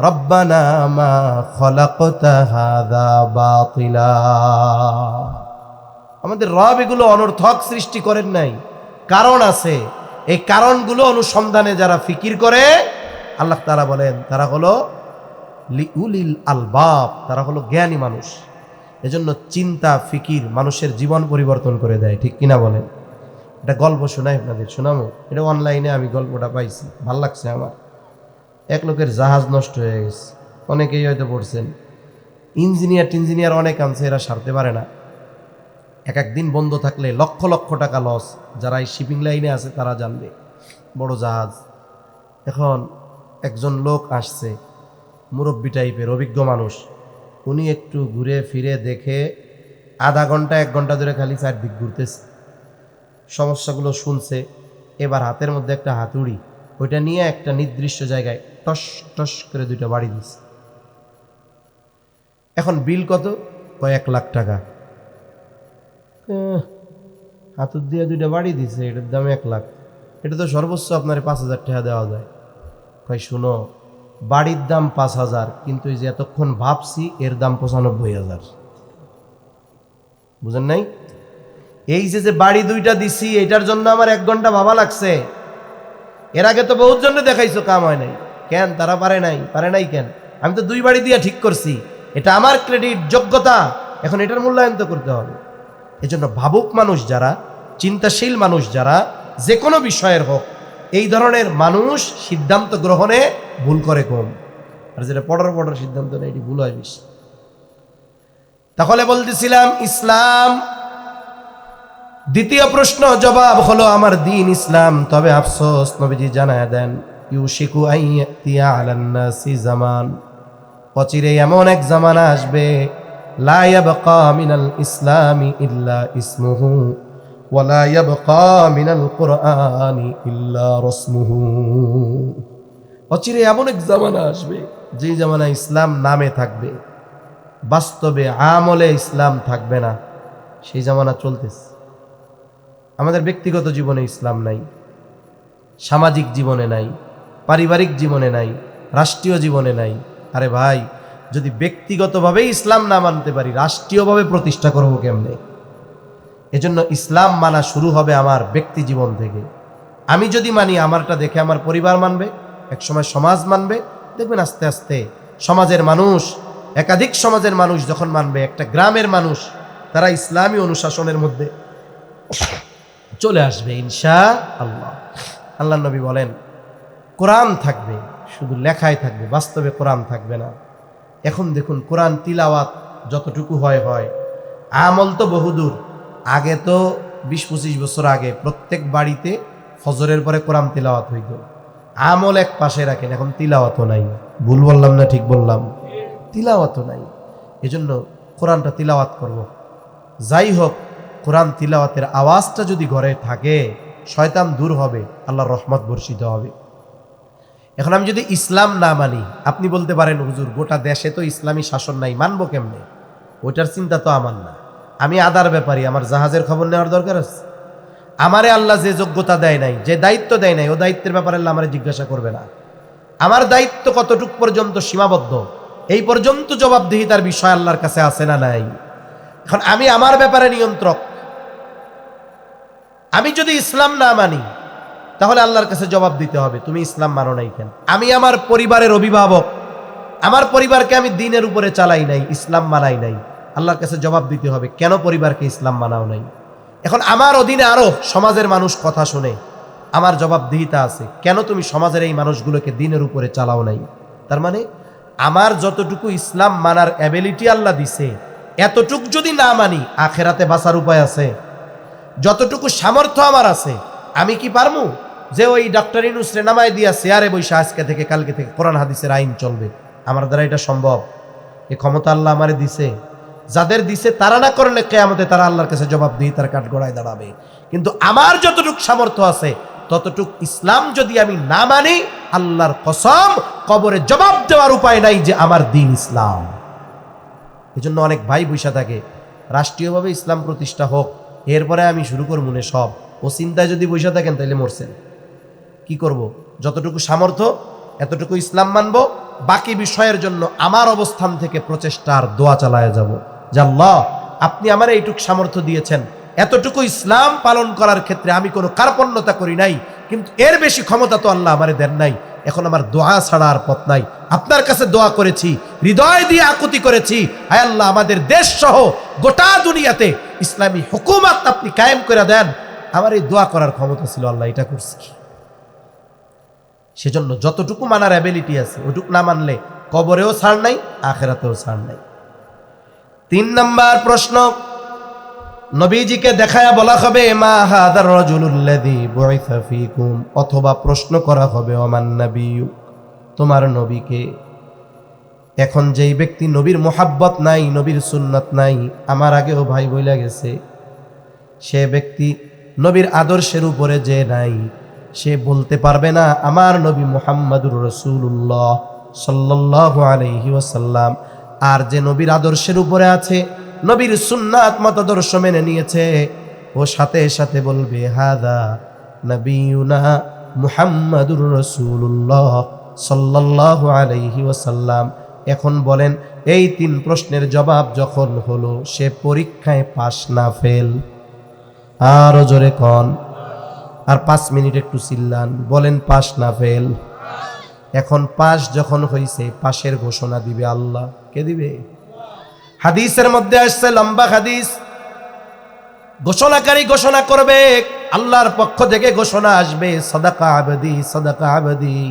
রব্বানা মা খলাকতা হাযা বাতিলা, আমাদের রব এগুলো অনর্থক সৃষ্টি করেন নাই, কারণ আছে। এই কারণগুলো অনুসন্ধানে যারা ফিকির করে, আল্লাহ তাআলা বলেন তারা হলো লিউলিল আলবাব, তারা হলো জ্ঞানী মানুষ। এজন্য চিন্তা ফিকির মানুষের জীবন পরিবর্তন করে দেয়, ঠিক কিনা বলেন? এটা গল্প শোনাই আপনাদের, শোনাবো। এটা অনলাইনে আমি গল্পটা পাইছি, ভাল লাগছে আমার। এক লোকের জাহাজ নষ্ট হয়ে গেছে, অনেকেই হয়তো পড়ছেন। ইঞ্জিনিয়ার অনেক আনছে, এরা সারতে পারে না। এক দিন বন্ধ থাকলে লক্ষ লক্ষ টাকা লস। যারা এই শিপিং লাইনে আছে তারা জানবে, বড় জাহাজ। এখন একজন লোক আসছে, মুরব্বী টাইপের অভিজ্ঞ মানুষ। উনি একটু ঘুরে ফিরে দেখে আধা ঘন্টা 1 ঘন্টা ধরে খালি চারদিক ঘুরতেছে, সমস্যাগুলো শুনছে। এবার হাতের মধ্যে একটা হাতুড়ি, ওইটা নিয়ে একটা নির্দিষ্ট জায়গায় টস টস করে 2টা বাড়ি দিচ্ছে। এখন বিল কত? 1 লাখ টাকা। হাতুর দিয়ে 2টা বাড়ি দিছে, এটার দাম 1 লাখ। এটা তো সর্বোচ্চ আপনার 5,000 টাকা দেওয়া যায়। কয় শুনো, বাড়ির দাম 5,000, কিন্তু এই যে এতক্ষণ ভাবছি এর দাম 95,000। বুঝেন নাই? এই যে বাড়ি দুইটা দিছি এটার জন্য আমার 1 ঘন্টা ভাবা লাগছে। এর আগে তো বহুত জন্য দেখাইছো, কাম হয় নাই কেন? তারা পারে নাই কেন? আমি তো 2 বাড়ি দিয়া ঠিক করছি, এটা আমার ক্রেডিট, যোগ্যতা, এখন এটার মূল্যায়ন তো করতে হবে। এজন্য ভাবুক মানুষ যারা, চিন্তাশীল মানুষ যারা, যে কোনো বিষয়ের হোক, এই ধরনের মানুষ সিদ্ধান্ত গ্রহণে ভুল করে কম, আর যেটা পড়ার সিদ্ধান্ত নেই এটি ভুল হয় বেশি। তাহলে বলতেছিলাম ইসলাম, দ্বিতীয় প্রশ্ন জবাব হলো আমার দিন ইসলাম। তবে আফসোস, নবীজি জানায় দেন ইউশিকু আইয়াতিয়া আলান নাসি জামান, অচিরে এমন এক জামানা আসবে লা ইয়াবকা মিনাল ইসলামি ইল্লা ইসমুহু ওয়া লা ইয়াবকা মিনাল কুরআনি ইল্লা রাসমুহু। অচিরে এমন এক জামানা আসবে যে জামানা ইসলাম নামে থাকবে, বাস্তবে আমলে ইসলাম থাকবে না। সেই জামানা চলতেছে। আমাদের ব্যক্তিগত জীবনে ইসলাম নাই, সামাজিক জীবনে নাই, পারিবারিক জীবনে নাই, রাষ্ট্রীয় জীবনে নাই। আরে ভাই, যদি ব্যক্তিগতভাবে ইসলাম না মানতে পারি, রাষ্ট্রীয়ভাবে প্রতিষ্ঠা করব কেমনে? এজন্য ইসলাম মানা শুরু হবে আমার ব্যক্তি জীবন থেকে। আমি যদি মানি, আমারটা দেখে আমার পরিবার মানবে, একসময় সমাজ মানবে। দেখবেন আস্তে আস্তে সমাজের মানুষ, একাধিক সমাজের মানুষ যখন মানবে, একটা গ্রামের মানুষ তারা ইসলামী অনুশাসনের মধ্যে চলে আসবে ইনশাআল্লাহ। আল্লাহ নবী বলেন কোরআন থাকবে, শুধু লেখায় থাকবে, বাস্তবে কোরআন থাকবে না। এখন দেখুন কোরআন তিলাওয়াত যতটুকু হয়, আমল তো বহুদূর। আগে তো 20-25 বছর আগে প্রত্যেক বাড়িতে ফজরের পরে কোরআন তিলাওয়াত হইত। আমল এক পাশে রাখেন, এখন তিলাওয়াতও নাই। ভুল বললাম না ঠিক বললাম? তিলাওয়াতও নাই। এজন্য কোরআনটা তিলাওয়াত করব। যাই হোক, কোরআন তিলাওয়াতের আওয়াজটা যদি ঘরে থাকে, শয়তান দূর হবে, আল্লাহর রহমত বর্ষিত হবে। এখন আমি যদি ইসলাম না মানি, আপনি বলতে পারেন হুজুর গোটা দেশে তো ইসলামী শাসন নাই, মানবো কেমনে? ওইটার চিন্তা তো আমার না। আমি আদার ব্যাপারী, আমার জাহাজের খবর নেওয়ার দরকার আছে? আমারে আল্লাহ যে যোগ্যতা দেয় নাই, যে দায়িত্ব দেয় নাই, ও দায়িত্বের ব্যাপারে আল্লাহ আমারে জিজ্ঞাসা করবে না। আমার দায়িত্ব কতটুক পর্যন্ত সীমাবদ্ধ, এই পর্যন্ত জবাবদিহিতার বিষয় আল্লাহর কাছে আছে না নাই? এখন আমি আমার ব্যাপারে নিয়ন্ত্রক। আমি যদি ইসলাম না মানি, তাহলে আল্লাহর কাছে জবাব দিতে হবে, তুমি ইসলাম মানো নাই কেন? আমি আমার পরিবারের অভিভাবক, আমার পরিবারকে আমি দ্বীনের উপরে চালাই নাই, ইসলাম মানাই নাই, আল্লাহর কাছে জবাব দিতে হবে কেন পরিবারকে ইসলাম মানাও নাই। এখন আমার অধীনে আরো সমাজের মানুষ কথা শুনে, আমার জবাবদিহিতা আছে, কেন তুমি সমাজের এই মানুষগুলোকে দ্বীনের উপরে চালাও নাই? তার মানে আমার যতটুকু ইসলাম মানার অ্যাবিলিটি আল্লাহ দিছে, এতটুক যদি না মানি, আখেরাতে বাঁচার উপায় আছে? যতটুকু সামর্থ্য আমার আছে, আমি কি পারমু যে ওই ডক্টর ইউনূসরে নামায় দিয়া চেয়ারে বসে আজকে থেকে কালকে থেকে কোরআন হাদিসের আইন চলবে? আমার দ্বারা এটা সম্ভব? এ ক্ষমতা আল্লাহ আমারে দিছে। যাদের দিছে তারা না করলে কিয়ামতে তারা আল্লাহর কাছে জবাবদিহিতার কাঠগড়ায় দাঁড়াবে। কিন্তু আমার যতটুক সামর্থ্য আছে, ততটুক ইসলাম যদি আমি না মানি, আল্লাহর কসম কবরে জবাব দেওয়ার উপায় নাই যে আমার দিন ইসলাম। এজন্য অনেক ভাই বৈশা থাকে রাষ্ট্রীয়ভাবে ইসলাম প্রতিষ্ঠা হোক, এরপরে আমি শুরু করব মনে সব। ও চিন্তায় যদি বৈশা থাকেন তাহলে মরছেন। কি করব? যতটুকু সামর্থ্য এতটুকু ইসলাম মানব, বাকি বিষয়ের জন্য আমার অবস্থান থেকে প্রচেষ্টার দোয়া চালায় যাব যে আল্লাহ আপনি আমার এইটুক সামর্থ্য দিয়েছেন, এতটুকু ইসলাম পালন করার ক্ষেত্রে আমি কোনো কার্পণ্যতা করি নাই, কিন্তু এর বেশি ক্ষমতা তো আল্লাহ আমারে দেন নাই। এখন আমার দোয়া ছাড়া আর পথ নাই। আপনার কাছে দোয়া করেছি, হৃদয় দিয়ে আকুতি করেছি, হায় আল্লাহ আমাদের দেশ সহ গোটা দুনিয়াতে ইসলামী হুকুমত আপনি কায়েম করে দেন। আমার এই দোয়া করার ক্ষমতা ছিল, আল্লাহ এটা করছি। সেজন্য যতটুকু মানার অ্যাবিলিটি আছে ওটুকু না মানলে কবরেও ছাড় নাই, আখেরাতেও ছাড় নাই। 3 নাম্বার প্রশ্ন, নবীজিকে দেখায়া বলা হবে মা হাদার রাজুলুল্লাযী বুইসা ফীকুম, অথবা প্রশ্ন করা হবে ওমান নাবিয়্যু, তোমার নবীকে। এখন যেই ব্যক্তি নবীর মোহাব্বত নাই, নবীর সুন্নাত নাই, আমার আগেও ভাই বইলা গেছে, সে ব্যক্তি নবীর আদর্শের উপরে যে নাই, সে বলতে পারবে না আমার নবী মুহাম্মাদুর রাসূলুল্লাহ সাল্লাল্লাহু আলাইহি ওয়াসাল্লাম। আর যে নবীর আদর্শের উপরে আছে, নবীর সুন্নাত মতাদর্শ মেনে নিয়েছে, ও সাথে সাথে বলবে হাদা নবিয়ুনা মুহাম্মাদুর রাসূলুল্লাহ সাল্লাল্লাহু আলাইহি ওয়াসাল্লাম। এখন বলেন এই 3 প্রশ্নের জবাব যখন হলো, সে পরীক্ষায় পাস না ফেল? আরো জোরে কন, আর 5 মিনিট একটু চিল্লান, বলেন পাস না ফেল? এখন পাস যখন হইছে, পাশের ঘোষণা দিবে আল্লাহ। কে দিবে? হাদিসের মধ্যে আসছে, লম্বা হাদিস, ঘোষণাকারী ঘোষণা করবে, আল্লাহর পক্ষ থেকে ঘোষণা আসবে, সাদাকা আবদি, সাদাকা আবদি,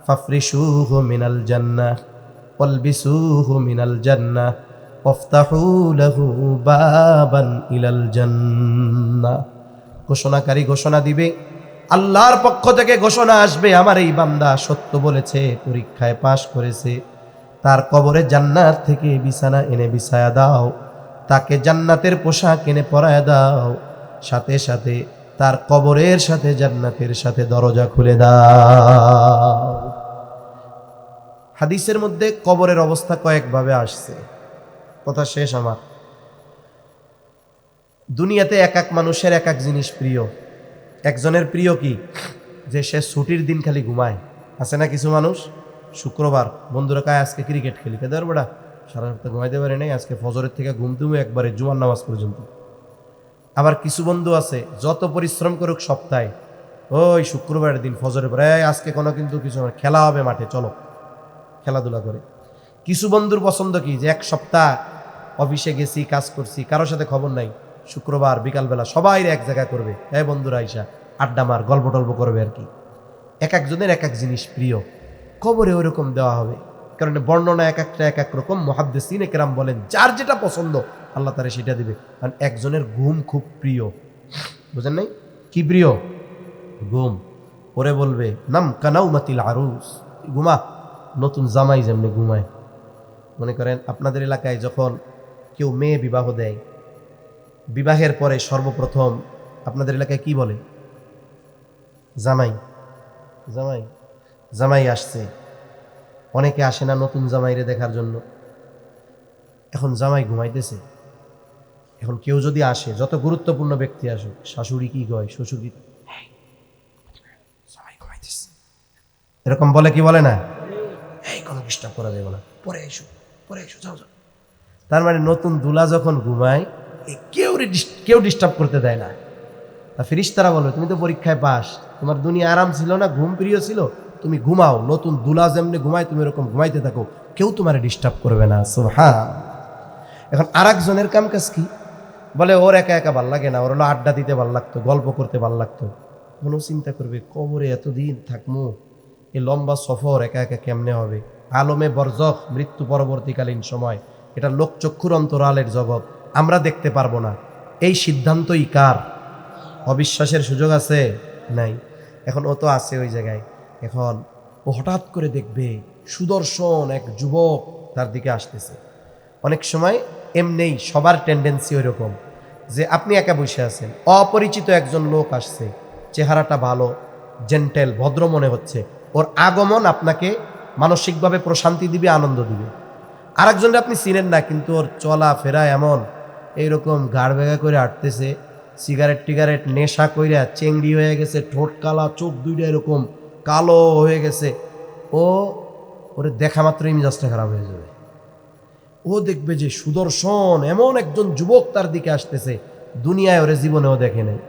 ফাফরিশুহু মিনাল জান্নাহ ওয়ালবিসুহু মিনাল জান্নাহ ওয়াফতাহু লাহু বাবান ইলাল জান্নাহ। ঘোষণাকারী ঘোষণা দিবে, আল্লাহর পক্ষ থেকে ঘোষণা আসবে, আমার এই বান্দা সত্য বলেছে, পরীক্ষায় পাশ করেছে, তার কবরে জান্নাত থেকে বিছানা এনে বিছায়া দাও, তাকে জান্নাতের পোশাক এনে পরায়া দাও, সাথে সাথে তার কবরের সাথে জান্নাতের সাথে দরজা খুলে দাও। হাদিসের মধ্যে কবরের অবস্থা কয়েকভাবে আসছে, কথা শেষ আমার। দুনিয়াতে এক এক মানুষের এক এক জিনিস প্রিয়। একজনের প্রিয় কি, যে সে ছুটির দিন খালি ঘুমায়। আছে না কিছু মানুষ, শুক্রবার বন্ধুরা কায় আজকে ক্রিকেট খেলি, কেদার বেড়া সারা সপ্তাহ ঘুমাইতে পারে নাই, আজকে ফজরের থেকে ঘুম তুমে একবারে জুমার নামাজ পর্যন্ত। আবার কিছু বন্ধু আছে, যত পরিশ্রম করুক সপ্তাহে, ওই শুক্রবারের দিন ফজরের পরে আজকে কোনো কিন্তু কিছু খেলা হবে মাঠে, চলো খেলাধুলা করে। কিছু বন্ধুর পছন্দ কি, যে এক সপ্তাহ অফিসে গেছি, কাজ করছি, কারোর সাথে খবর নাই, শুক্রবার বিকালবেলা সবাই এক জায়গায় করবে, এই বন্ধুরা আইসা আড্ডা মার, গল্প টল্প করবে আর কি। এক একজনের এক এক জিনিস প্রিয়, কবরে ওইরকম দেওয়া হবে। কারণ বর্ণনা এক একটা এক এক রকম। মুহাদ্দিসিনে কেরাম বলেন, যার যেটা পছন্দ আল্লাহ তাআলা সেটা দিবে। কারণ একজনের ঘুম খুব প্রিয়, বুঝেন নাই? কি প্রিয়? ঘুম। ওরে বলবে নাম কানাউমাতিল আরুস, ঘুমা, নতুন জামাই যেমনি ঘুমায়। মনে করেন আপনাদের এলাকায় যখন কেউ মেয়ে বিবাহ দেয়, বিবাহের পরে সর্বপ্রথম আপনাদের এলাকায় কি বলে? জামাই। জামাই জামাই আসছে। অনেকে আসে না নতুন জামাইরে দেখার জন্য। এখন জামাই ঘুমাইতেছে, এখন কেউ যদি আসে, যত গুরুত্বপূর্ণ ব্যক্তি আসুক, শাশুড়ি কি কয়, শ্বশুর কি, জামাই ঘুমাইতেছে, এরকম বলে কি বলে না? এই কোনো ডিস্টার্ব করা যাবে না, পরে এসো, পরে এসো, যাও যাও। তার মানে নতুন দুলা যখন ঘুমায়, কেউ ডিস্টার্ব করতে দেয় না। তা ফেরেশতারা বলবে, তুমি তো পরীক্ষায় পাস, তোমার দুনিয়া আরাম ছিল না, ঘুম প্রিয় ছিল, তুমি ঘুমাও, নতুন দুলা যেমনি ঘুমায় তুমি এরকম ঘুমাইতে থাকো, কেউ তোমার ডিস্টার্ব করবে না। সুবহান। এখন আরেকজনের কাম কাজ কি, বলে ওর একা একা ভাল লাগে না, ওর হলো আড্ডা দিতে ভাল লাগতো, গল্প করতে ভাল লাগতো। কোনো চিন্তা করবে, কবরে এতদিন থাকবো, এই লম্বা সফর একা একা কেমনে হবে? আলমে বরজখ, মৃত্যু পরবর্তীকালীন সময়, এটা লোকচক্ষুর অন্তরালের জগৎ, আমরা দেখতে পারবো না। এই সিদ্ধান্তই কার? অবিশ্বাসের সুযোগ আছে? নাই। এখন ও তো আছে ওই জায়গায়, এখন ও হঠাৎ করে দেখবে সুদর্শন এক যুবক তার দিকে আসতেছে। অনেক সময় এমনিই সবার টেন্ডেন্সি ওই রকম, যে আপনি একা বসে আছেন, অপরিচিত একজন লোক আসছে, চেহারাটা ভালো, জেন্টেল, ভদ্র মনে হচ্ছে, ওর আগমন আপনাকে মানসিকভাবে প্রশান্তি দিবে, আনন্দ দিবে। আরেকজনকে আপনি চিনেন না, কিন্তু ওর চলা ফেরা এমন, এইরকম ঘাড় ভেগা করে হাঁটতেছে, সিগারেট টিগারেট নেশা কইরা চেংড়ি হয়ে গেছে, ঠোঁট কালা, চোখ দুইটা এরকম কালো হয়ে গেছে, ওরে দেখা মাত্রই মেজাজটা খারাপ হয়ে যাবে। ও দেখবে যে সুদর্শন এমন একজন যুবক তার দিকে আসতেছে, দুনিয়ায় ওরে জীবনেও দেখে নাই।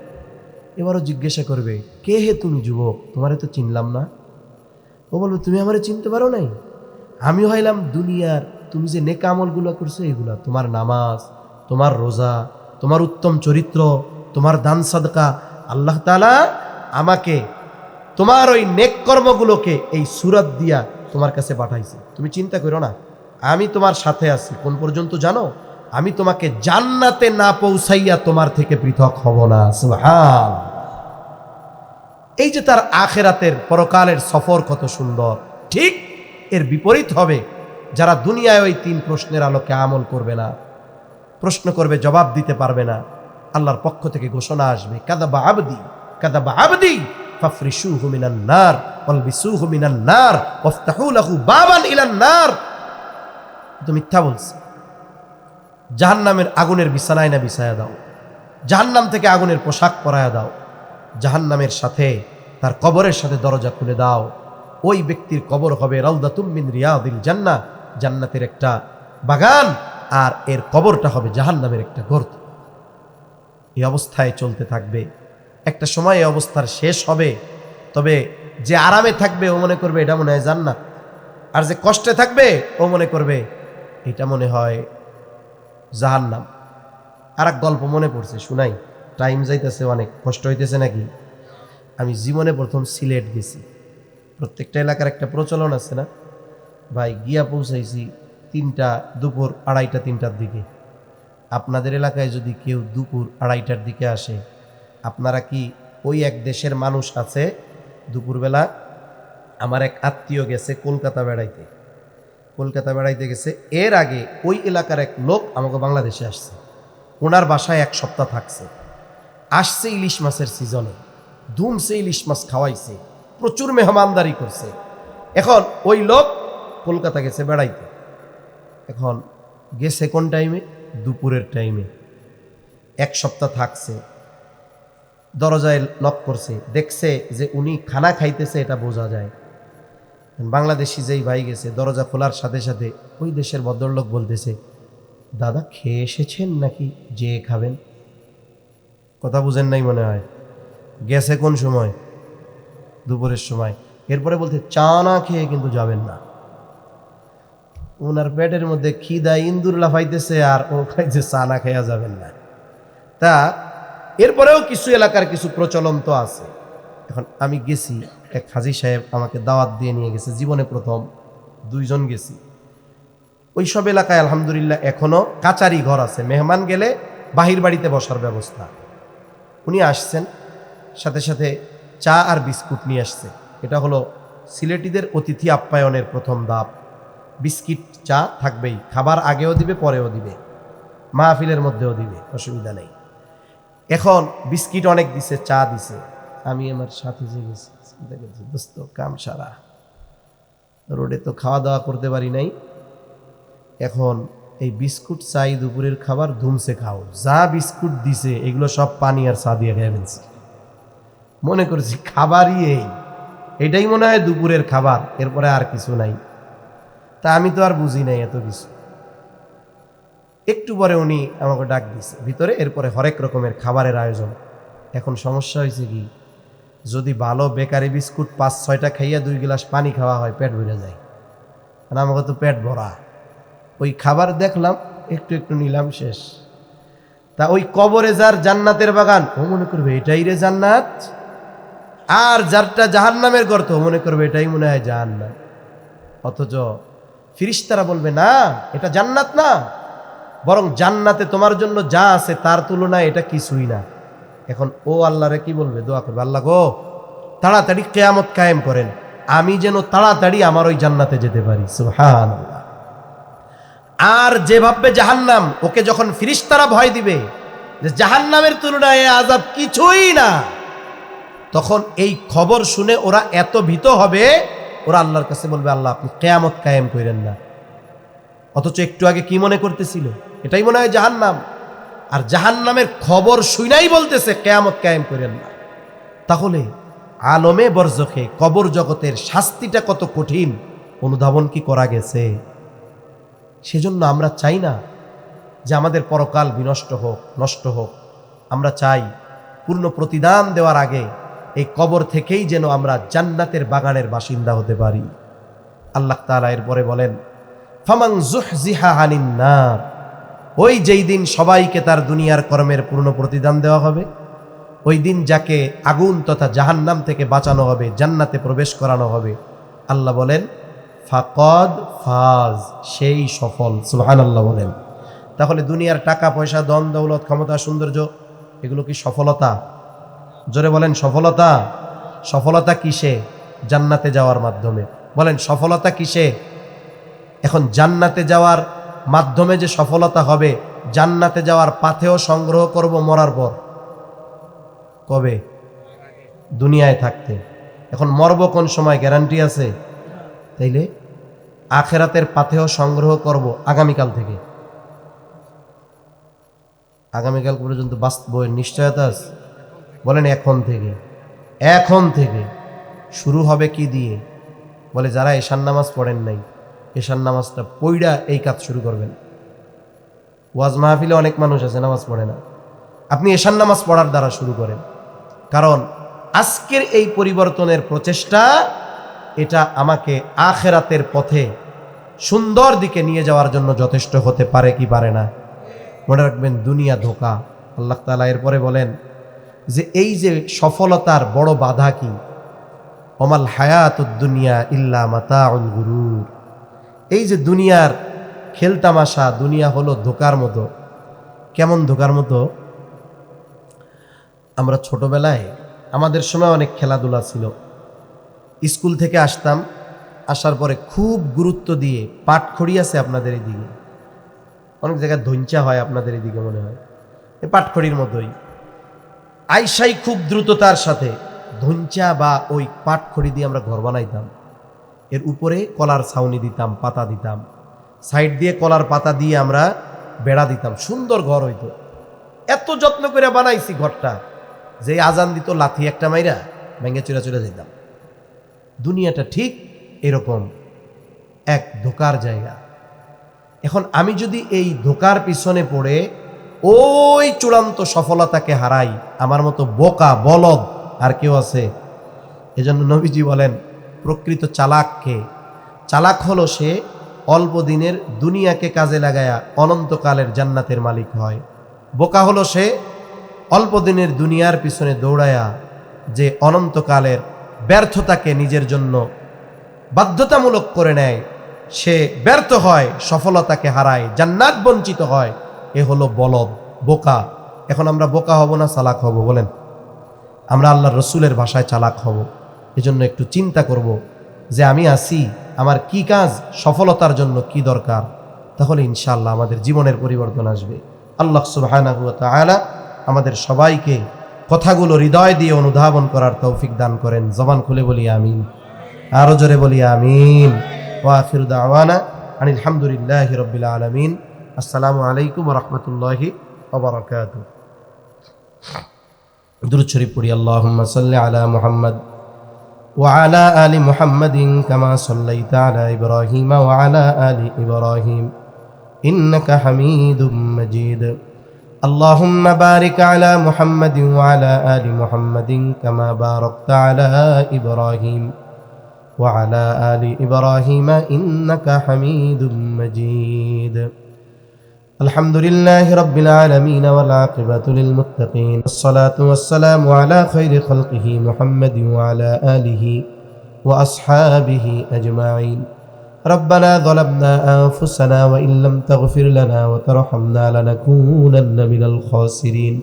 এবারও জিজ্ঞাসা করবে, কে হে তুমি যুবক, তোমারে তো চিনলাম না। ও বলবে, তুমি আমারে চিনতে পারো নাই? আমি হইলাম দুনিয়ার, তুমি যে নেক আমলগুলো করছো এগুলা, তোমার নামাজ, তোমার রোজা, তোমার উত্তম চরিত্র, তোমার দান সাদকা, আল্লাহ তাআলা আমাকে তোমার ওই নেক কর্মগুলোকে এই সূরত দিয়া তোমার কাছে পাঠাইছে। তুমি চিন্তা করো না, আমি তোমার সাথে আছি। কোন পর্যন্ত জানো? আমি তোমাকে জান্নাতে না পৌঁছাইয়া তোমার থেকে পৃথক হব না। সুবহান। এই যে তার আখেরাতের পরকালের সফর কত সুন্দর। ঠিক এর বিপরীত হবে যারা দুনিয়ায় ওই 3 প্রশ্নের আলোকে আমল করবে না, প্রশ্ন করবে, জবাব দিতে পারবে না। আল্লাহর পক্ষ থেকে ঘোষণা আসবে, কাযাবা আবদি, কাযাবা আবদি, ফাফরিশুহু মিনান নার ওয়ালবিসুহু মিনান নার ওয়াফতাহু লাহু বাবান ইলান নার। তো মিথ্যা বলছে। জাহান্নামের আগুনের বিছানায় না বিছায়া দাও, জাহান্নাম থেকে আগুনের পোশাক পরায়া দাও, জাহান্নামের সাথে তার কবরের সাথে দরজা খুলে দাও। ওই ব্যক্তির কবর হবে রাউদাতুম মিন রিয়াদিল জান্নাহ, জান্নাতের একটা বাগান, আর এর কবরটা হবে জাহান্নামের একটা গর্ত। এই অবস্থায় চলতে থাকবে। একটা সময় এই অবস্থার শেষ হবে। তবে যে আরামে থাকবে ও মনে করবে এটা মনে হয় জান্নাত, আর যে কষ্টে থাকবে ও মনে করবে এটা মনে হয় জাহান্নাম। আর এক গল্প মনে পড়ছে, শুনাই। টাইম যাইতেছে, অনেক কষ্ট হইতেছে নাকি। আমি জীবনে প্রথম সিলেট গেছি। প্রত্যেকটা এলাকার একটা প্রচলন আছে না ভাই, গিয়া পৌঁছাইছি দুপুর 2:30 3টার দিকে। আপনাদের এলাকায় যদি কেউ দুপুর 2:30টার দিকে আসে, আপনারা কি ওই এক দেশের মানুষ আছে? দুপুরবেলা আমার এক আত্মীয় গেছে কলকাতা বেড়াইতে গেছে। এর আগে ওই এলাকার এক লোক আমাকে বাংলাদেশে আসছে, ওনার বাসায় 1 সপ্তাহ থাকছে। আসছে ইলিশ মাছের সিজনে, ধুমছে ইলিশ মাছ খাওয়াইছে, প্রচুর মেহমানদারি করছে। এখন ওই লোক কলকাতা গেছে বেড়াইতে। এখন গেছে কোন টাইমে? দুপুরের টাইমে। 1 সপ্তাহ থাকছে। দরজায় নক করছে, দেখছে যে উনি খানা খাইতেছে, এটা বোঝা যায়। বাংলাদেশি যেই ভাই গেছে, দরজা খোলার সাথে সাথে ওই দেশের ভদ্রলোক বলতেছে, দাদা খেয়ে এসেছেন নাকি, যে খাবেন? কথা বুঝেন নাই মনে হয়। গেছে কোন সময়? দুপুরের সময়। এরপরে বলতে, চা না খেয়ে কিন্তু যাবেন না। ওনার পেটের মধ্যে খিদা ইন্দুর লাফাইতেছে, আর ও খাইছে চা না খেয়া যাবেন না। তা এরপরেও কিছু এলাকার কিছু প্রচলন তো আছে। এখন আমি গেছি, এক হাজী সাহেব আমাকে দাওয়াত দিয়ে নিয়ে গেছে, জীবনে প্রথম 2 জন গেছি। ওই সব এলাকায় আলহামদুলিল্লাহ এখনো কাচারি ঘর আছে, মেহমান গেলে বাহির বাড়িতে বসার ব্যবস্থা। উনি আসছেন, সাথে সাথে চা আর বিস্কুট নিয়ে আসছে। এটা হলো সিলেটিদের অতিথি আপ্যায়নের প্রথম ধাপ। বিস্কিট চা থাকবেই, খাবার আগেও দিবে পরেও দিবে, মাহফিলের মধ্যেও দিবে, অসুবিধা নেই। এখন বিস্কিট অনেক দিছে, চা দিছে। আমি আমার সাথে যে গেছি, চিন্তা করছি, দোস্ত কাম সারা, রোডে তো খাওয়া দাওয়া করতে পারি নাই। এখন এই বিস্কুট চাই, দুপুরের খাবার ধুমসে খাও। যা বিস্কুট দিছে এগুলো সব পানি আর চা দিয়ে খেয়ে ফেলছি। মনে করছি খাবারই এটাই মনে হয় দুপুরের খাবার, এরপরে আর কিছু নাই। তা আমি তো আর বুঝি নাই এত কিছু। একটু পরে উনি আমাকে ডাক দিছে ভিতরে, এরপরে হরেক রকমের খাবারের আয়োজন। এখন সমস্যা হয়েছে কি, যদি ভালো বেকারি বিস্কুট 5-6টা খাইয়া 2 গ্লাস পানি খাওয়া হয়, পেট ভরে যায়। আর আমাকে তো পেট ভরা। ওই খাবার দেখলাম, একটু একটু নিলাম, শেষ। তা ওই কবরে যার জান্নাতের বাগান, ও মনে করবে এটাই রে জান্নাত। আর যারটা জাহান্নামের গর্ত, ও মনে করবে এটাই মনে হয় জাহান্নাম। অথচ ফিরিস্তারা বলবে, না এটা জান্নাত না, বরং জান্নাতে তোমার জন্য যা আছে তার তুলনায় এটা কিছুই না। এখন ও আল্লাহরে কি বলবে? দোয়া করবে, আল্লাহ গো তাড়াতাড়ি কিয়ামত কায়েম করেন, আমি যেন তাড়াতাড়ি আমার ওই জান্নাতে যেতে পারি। সুবহানাল্লাহ। আর যে ভাববে জাহান্নাম, ওকে যখন ফিরিস্তারা ভয় দিবে যে জাহান্নামের তুলনায় আযাব কিছুই না, তখন এই খবর শুনে ওরা এত ভীত হবে, ওরা আল্লাহর কাছে বলবে, আল্লাহ আপনি কিয়ামত কায়েম করেন না। অথচ একটু আগে কি মনে করতেছিল? এটাই মনে হয় জাহান্নাম। আর জাহান্নামের খবর শুনাই বলতেছে কিয়ামত কায়েম করেন না। তাহলে আলমে বরজখে কবর জগতের শাস্তিটা কত কঠিন অনুধাবন কি করা গেছে? সেজন্য আমরা চাই না যে আমাদের পরকাল বিনষ্ট হোক, নষ্ট হোক। আমরা চাই পূর্ণ প্রতিদান দেওয়ার আগে এই কবর থেকেই যেন আমরা জান্নাতের বাগানের বাসিন্দা হতে পারি। আল্লাহ তাআলা এরপরে বলেন, ফামান যুহজিহা আনিন নার, ওই যেই দিন সবাইকে তার দুনিয়ার কর্মের পূর্ণ প্রতিদান দেওয়া হবে, ওই দিন যাকে আগুন তথা জাহান্নাম থেকে বাঁচানো হবে, জান্নাতে প্রবেশ করানো হবে, আল্লাহ বলেন ফাকাদ ফাজ, সেই সফল। সুবহানাল্লাহ বলেন। তাহলে দুনিয়ার টাকা পয়সা, ধন দৌলত, ক্ষমতা, সৌন্দর্য, এগুলো কি সফলতা? জোরে বলেন সফলতা। সফলতা কিসে? জান্নাতে যাওয়ার মাধ্যমে। বলেন সফলতা কিসে? এখন জান্নাতে যাওয়ার মাধ্যমে যে সফলতা হবে, জান্নাতে যাওয়ার পাথেও সংগ্রহ করব মরার পর। কবে? দুনিয়ায় থাকতে। এখন মরব কোন সময়, গ্যারান্টি আছে? তাইলে আখেরাতের পাথেও সংগ্রহ করব আগামীকাল থেকে। আগামীকাল পর্যন্ত বাস্তবের নিশ্চয়তা আছে? বলেন এখন থেকে। এখন থেকে শুরু হবে কি দিয়ে? বলে যারা এশার নামাজ পড়েন নাই, এশার নামাজটা পইড়া এই কাজ শুরু করবেন। ওয়াজ মাহফিলে অনেক মানুষ আছে নামাজ পড়ে না, আপনি এশার নামাজ পড়ার দ্বারা শুরু করেন। কারণ আজকের এই পরিবর্তনের প্রচেষ্টা, এটা আমাকে আখেরাতের পথে সুন্দর দিকে নিয়ে যাওয়ার জন্য যথেষ্ট হতে পারে কি পারে না? মনে রাখবেন, দুনিয়া ধোঁকা। আল্লাহ তাআলা এরপরে বলেন যে এই যে সফলতার বড় বাধা কি, ওমাল হায়াতুদ দুনিয়া ইল্লা মাতাউল গুরুর। এই যে দুনিয়ার খেলতামাশা, দুনিয়া হলো ধোঁকার মতো। কেমন ধোঁকার মতো? আমরা ছোটবেলায় আমাদের সময় অনেক খেলাধুলা ছিল। স্কুল থেকে আসতাম, আসার পরে খুব গুরুত্ব দিয়ে পাটখড়ি আছে আপনাদের এদিকে, অনেক জায়গায় ধঞ্চা হয় আপনাদের এদিকে মনে হয়, এই পাটখড়ির মতোই আইসাই খুব দ্রুততার সাথে ধঞ্চা বা ওই পাটখড়ি দিয়ে আমরা ঘর বানাইতাম। এর উপরে কলার ছাউনি দিতাম, পাতা দিতাম, সাইড দিয়ে কলার পাতা দিয়ে আমরা বেড়া দিতাম, সুন্দর ঘর হইতো। এত যত্ন করে বানাইছি ঘরটা, যে আজান দিত লাথি একটা মাইরা ভেঙে চুরা চুরা যেতাম। দুনিয়াটা ঠিক এরকম এক ধোকার জায়গা। এখন আমি যদি এই ধোকার পিছনে পড়ে ওই চূড়ান্ত সফলতাকে হারাই, আমার মতো বোকা বলদ আর কেউ আছে? এজন্য নবীজি বলেন, প্রকৃত চালাককে, চালাক হলো সে অল্প দিনের দুনিয়াকে কাজে লাগায়া অনন্তকালের জান্নাতের মালিক হয়। বোকা হলো সে অল্প দিনের দুনিয়ার পিছনে দৌড়ায়া যে অনন্তকালের ব্যর্থতাকে নিজের জন্য বাধ্যতামূলক করে নেয়, সে ব্যর্থ হয়, সফলতাকে হারায়, জান্নাত বঞ্চিত হয়। এ হলো বলদ, বোকা। এখন আমরা বোকা হব না চালাক হব? বলেন, আমরা আল্লাহর রসুলের ভাষায় চালাক হব। এজন্য একটু চিন্তা করব যে আমি আছি, আমার কি কাজ, সফলতার জন্য কি দরকার, তাহলে ইনশাআল্লাহ আমাদের জীবনের পরিবর্তন আসবে। আল্লাহ সুবহানাহু ওয়া তাআলা আমাদের সবাইকে কথাগুলো হৃদয় দিয়ে অনুধাবন করার তৌফিক দান করেন। জবান খুলে বলি আমিন, আরো জোরে বলি আমিন। ওয়া আখিরু দাওয়ানা আনিল হামদুলিল্লাহি রাব্বিল আলামিন। আসসালামু আলাইকুম ওয়া রাহমাতুল্লাহি ওয়া বারাকাতুহু। দুরূদ শরীফ পড়ি। আল্লাহুম্মা সাল্লি আলা মুহাম্মদ ওয়া আলা আলি মুহাম্মাদিন কামা সাল্লাইতা আলা ইব্রাহিম ওয়া আলা আলি ইব্রাহিম ইন্নাকা হামিদুম মাজিদ। আল্লাহুম্মা বারিক আলা মুহাম্মাদিন ওয়া আলা আলি মুহাম্মাদিন কামা বারাকতা আলা ইব্রাহিম ওয়া আলা আলি ইব্রাহিম ইন্নাকা হামিদুম মাজিদ। আলহামদুলিল্লাহি রাব্বিল আলামিন ওয়াল আকিবাতু লিল মুত্তাকিন। আসসালাতু ওয়াসসালামু আলা খায়রি খালকিহি মুহাম্মাদিন ওয়া আলা আলিহি ওয়া আসহাবিহি আজমাইন। ربنا ظلمنا أنفسنا وإن لم تغفر لنا وترحمنا لنكونن من الخاسرين.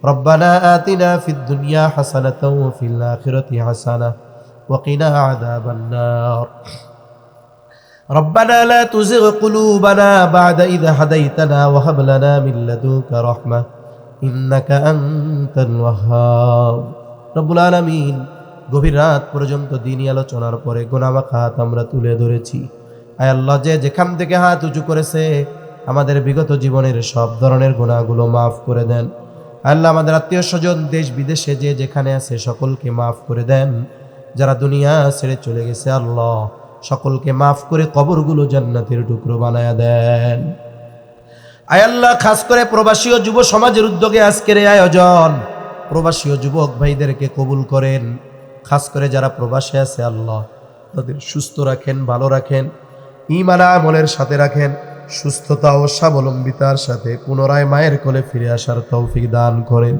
ربنا آتنا في الدنيا حسنة وفي الآخرة حسنة وقنا عذاب النار. ربنا لا تزغ قلوبنا بعد إذ هديتنا وهب لنا من لدنك رحمة إنك أنت الوهاب. رب العالمين, গভীর রাত পর্যন্ত দিনই আলোচনার পরে গুনাহমাখা হাত আমরা তুলে ধরেছি। আয় আল্লাহ, যে যেখান থেকে হাত উঁচু করেছে আমাদের বিগত জীবনের সব ধরনের গুনাহগুলো মাফ করে দেন। আল্লাহ, আমাদের আত্মীয় স্বজন দেশ বিদেশে যে যেখানে আছে সকলকে মাফ করে দেন। যারা দুনিয়া ছেড়ে চলে গেছে আল্লাহ, সকলকে মাফ করে কবরগুলো জান্নাতের টুকরো বানায়া দেন। আয় আল্লাহ, খাস করে প্রবাসী ও যুব সমাজের উদ্যোগে আজকের এই আয়োজন, প্রবাসী ও যুবক ভাইদেরকে কবুল করেন। খাস করে যারা প্রবাসে আছে আল্লাহ, তাদের সুস্থ রাখেন, ভালো রাখেন, ঈমান আমলের সাথে রাখেন, সুস্থতা ও স্বাবলম্বিতার সাথে পুনরায় মায়ের কোলে ফিরে আসার তৌফিক দান করেন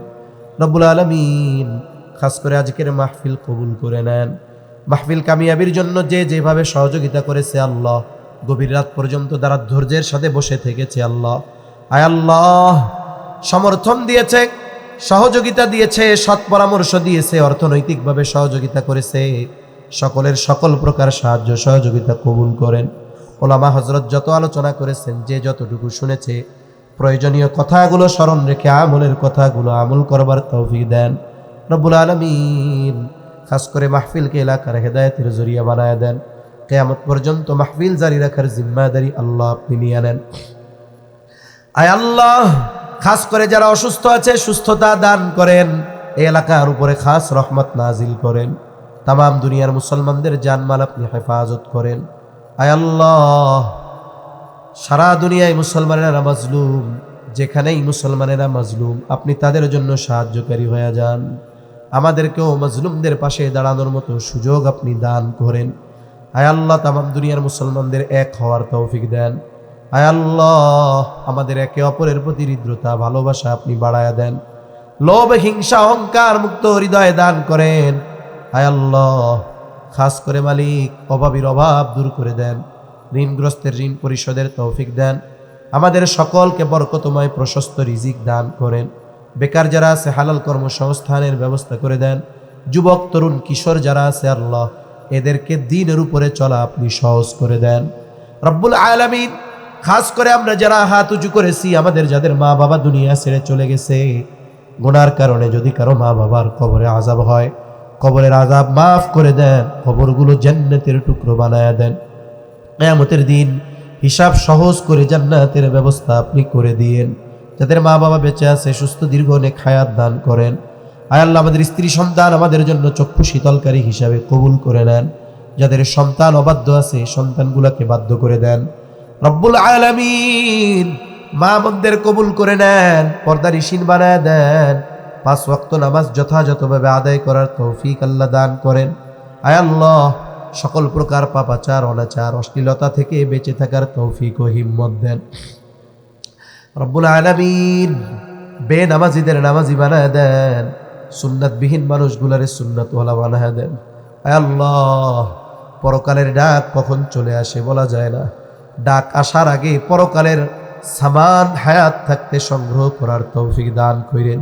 রব্বুল আলামিন। খাস করে আজকের মাহফিল কবুল করে নেন। মাহফিল কামিয়াবির জন্য যে যেভাবে সহযোগিতা করেছে আল্লাহ, গভীর রাত পর্যন্ত যারা ধৈর্যের সাথে বসে থেকেছে আল্লাহ, আয় আল্লাহ, সমর্থন দিয়েছে, সহযোগিতা দিয়েছে, সৎ পরামর্শ দিয়েছে, অর্থনৈতিকভাবে সহযোগিতা করেছে, সকলের সকল প্রকার সাহায্য সহযোগিতা কবুল করেন। ওলামা হযরত যত আলোচনা করেছেন, যে যতটুকু শুনেছে, প্রয়োজনীয় কথাগুলো স্মরণ রেখে আমলের কথাগুলো আমল করবার তৌফিক দেন রব্বুল আলামিন। খাস করে মাহফিলকে এলাকার হেদায়েতের জরিয়া বানায় দেন। কিয়ামত পর্যন্ত মাহফিল জারি রাখার জিম্মাদারি আল্লাহ আপনি নিয়ে নেন। আয় আল্লাহ, খাস করে যারা অসুস্থ আছে সুস্থতা দান করেন। এই এলাকার উপরে খাস রহমত নাজিল করেন। তামাম দুনিয়ার মুসলমানদের জানমাল আপনি হেফাজত করেন। আয় আল্লাহ, সারা দুনিয়ায় মুসলমানেরা মাজলুম, যেখানেই মুসলমানেরা মাজলুম আপনি তাদের জন্য সাহায্যকারী হয়ে যান। আমাদেরকেও মাজলুমদের পাশে দাঁড়ানোর মতো সুযোগ আপনি দান করেন। আয় আল্লাহ, তামাম দুনিয়ার মুসলমানদের এক হওয়ার তৌফিক দেন। আয় আল্লাহ, আমাদের একে অপরের প্রতি হৃদ্রতা ভালোবাসা আপনি বাড়ায়া দেন। লোভ হিংসা অহংকার মুক্ত হৃদয় দান করেন। আয় আল্লাহ, খাস করে মালিক অভাবীর অভাব দূর করে দেন, ঋণগ্রস্তের ঋণ পরিশোধের তৌফিক দেন। আমাদের সকলকে বরকতময় প্রশস্ত রিজিক দান করেন। বেকার যারা আছে হালাল কর্মসংস্থানের ব্যবস্থা করে দেন। যুবক তরুণ কিশোর যারা আছে আল্লাহ, এদেরকে দ্বীনের উপরে চলা আপনি সহজ করে দেন রব্বুল আলামিন। খাস করে আমরা যারা হাত উঁচু করেছি, আমাদের যাদের মা বাবা দুনিয়া ছেড়ে চলে গেছে, গুনার কারণে যদি কারো মা বাবার কবরে আযাব হয়, কবরের আযাব মাফ করে দেন, কবরগুলো জান্নাতের টুকরো বানায়া দেন। কিয়ামতের দিন হিসাব সহজ করে জান্নাতের ব্যবস্থা আপনি করে দিয়েন। যাদের মা বাবা বেঁচে আছে সুস্থ দীর্ঘ নেক হায়াত দান করেন। আয় আল্লাহ, আমাদের স্ত্রী সন্তান আমাদের জন্য চক্ষু শীতলকারী হিসাবে কবুল করে নেন। যাদের সন্তান অবাধ্য আছে সন্তানগুলোকে বাধ্য করে দেন রব্বুল আলামিন। মা বোনদের কবুল করে নেন, পর্দানিশীন বানায় দেন। 5 ওয়াক্ত নামাজ যথাযথভাবে আদায় করার তৌফিক আল্লাহ দান করেন। আয় আল্লাহ, সকল প্রকার পাপাচার অনাচার অশ্লীলতা থেকে বেঁচে থাকার তৌফিক ও হিম্মত দেন রব্বুল আলামিন। বেনামাজিদের নামাজি বানায় দেন, সুন্নাতবিহীন মানুষগুলারে সুন্নাতওয়ালা বানায় দেন। আয় আল্লাহ, পরকালের ডাক কখন চলে আসে বলা যায় না। ডাক আসার আগে পরকালের সামান হায়াত থাকতে সংগ্রহ করার তৌফিক দান করেন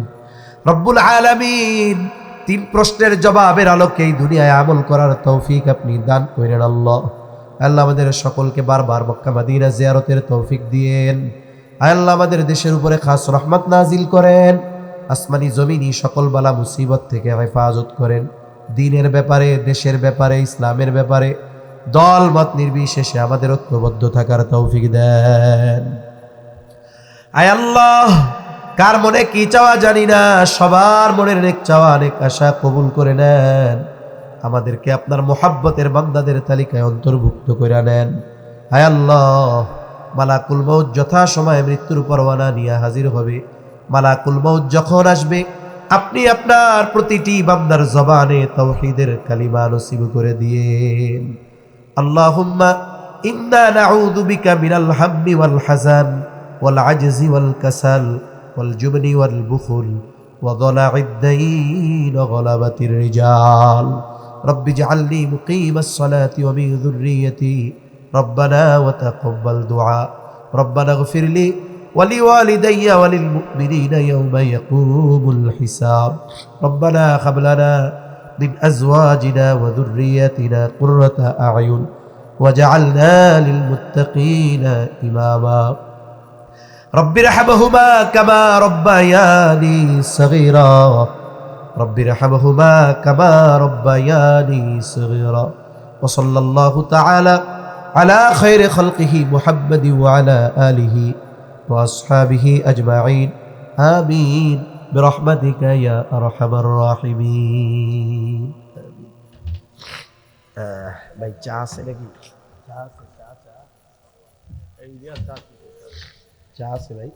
রব্বুল আলামিন। 3 প্রশ্নের জবাবের আলোকে এই দুনিয়ায় আমল করার তৌফিক আপনি দান করেন আল্লাহ। আল্লাহ, আমাদের সকলকে বারবার মক্কা মদিনা জিয়ারতের তৌফিক দিয়েন। আল্লাহ, আমাদের দেশের উপরে খাস রহমত নাজিল করেন। আসমানি জমিনি সকল বালা মুসিবত থেকে হেফাজত করেন। দ্বীনের ব্যাপারে, দেশের ব্যাপারে, ইসলামের ব্যাপারে দল মত নির্বিশেষে আমাদের ঐক্যবদ্ধ থাকার তৌফিক দেন। আয় আল্লাহ, কার মনে কি চাওয়া জানি না, সবার মনের নেক চাওয়া নেক আশা কবুল করে নেন। আমাদেরকে আপনার মোহাব্বতের বান্দাদের তালিকায় অন্তর্ভুক্ত করে নেন। আয় আল্লাহ, মালাকুল মউত যথা সময়ে মৃত্যুর পরওয়ানা নিয়ে হাজির হবে। মালাকুল মউত যখন আসবে, আপনি আপনার প্রতিটি বান্দার জবানে তাওহীদের কালিমা নসিব করে দিয়েন। আল্লাহুম্মা ইন্না নাউযু বিকা মিনাল হাম্মি ওয়াল হাযান ওয়াল আজজি ওয়াল কাসাল ওয়াল জুবনি ওয়াল বুখল ওয়া দালা'id দাইন ওয়া গলাবাতির রিজাল। রব্বি ইজআলনি মুকিমাস সালাতি ওয়া মিন যুররিয়্যতি রব্বানা ওয়া তাকাব্বাল দুআ। রব্বানা ইগফির লি ওয়া লিওয়ালিদাইয়া ওয়া লিল মুমিনিনা ইয়াওমা ইয়াকুমুল হিসাব। রব্বানা হাব লানা মিন আজওয়াজিনা ওয়া যুররিয়্যাতিনা কুররাতা আ'য়ুন ওয়াজআলনা লিল মুত্তাকিনা ইমামা। রব্বির হামহুমা কামা রব্বায়ানি সগীরা। রব্বির হামহুমা কামা রব্বায়ানি সগীরা। ওয়া সাল্লাল্লাহু তাআলা আলা খায়রি খালকিহি মুহাম্মাদি ওয়া আলা আলিহি ওয়া আসহাবিহি আজমাইন। আমিন বিরহমাতিকা ইয়া আরহামার রাহিমিন। ভাই চা আছে নাকি? চা আছে, চা আছে ভাই।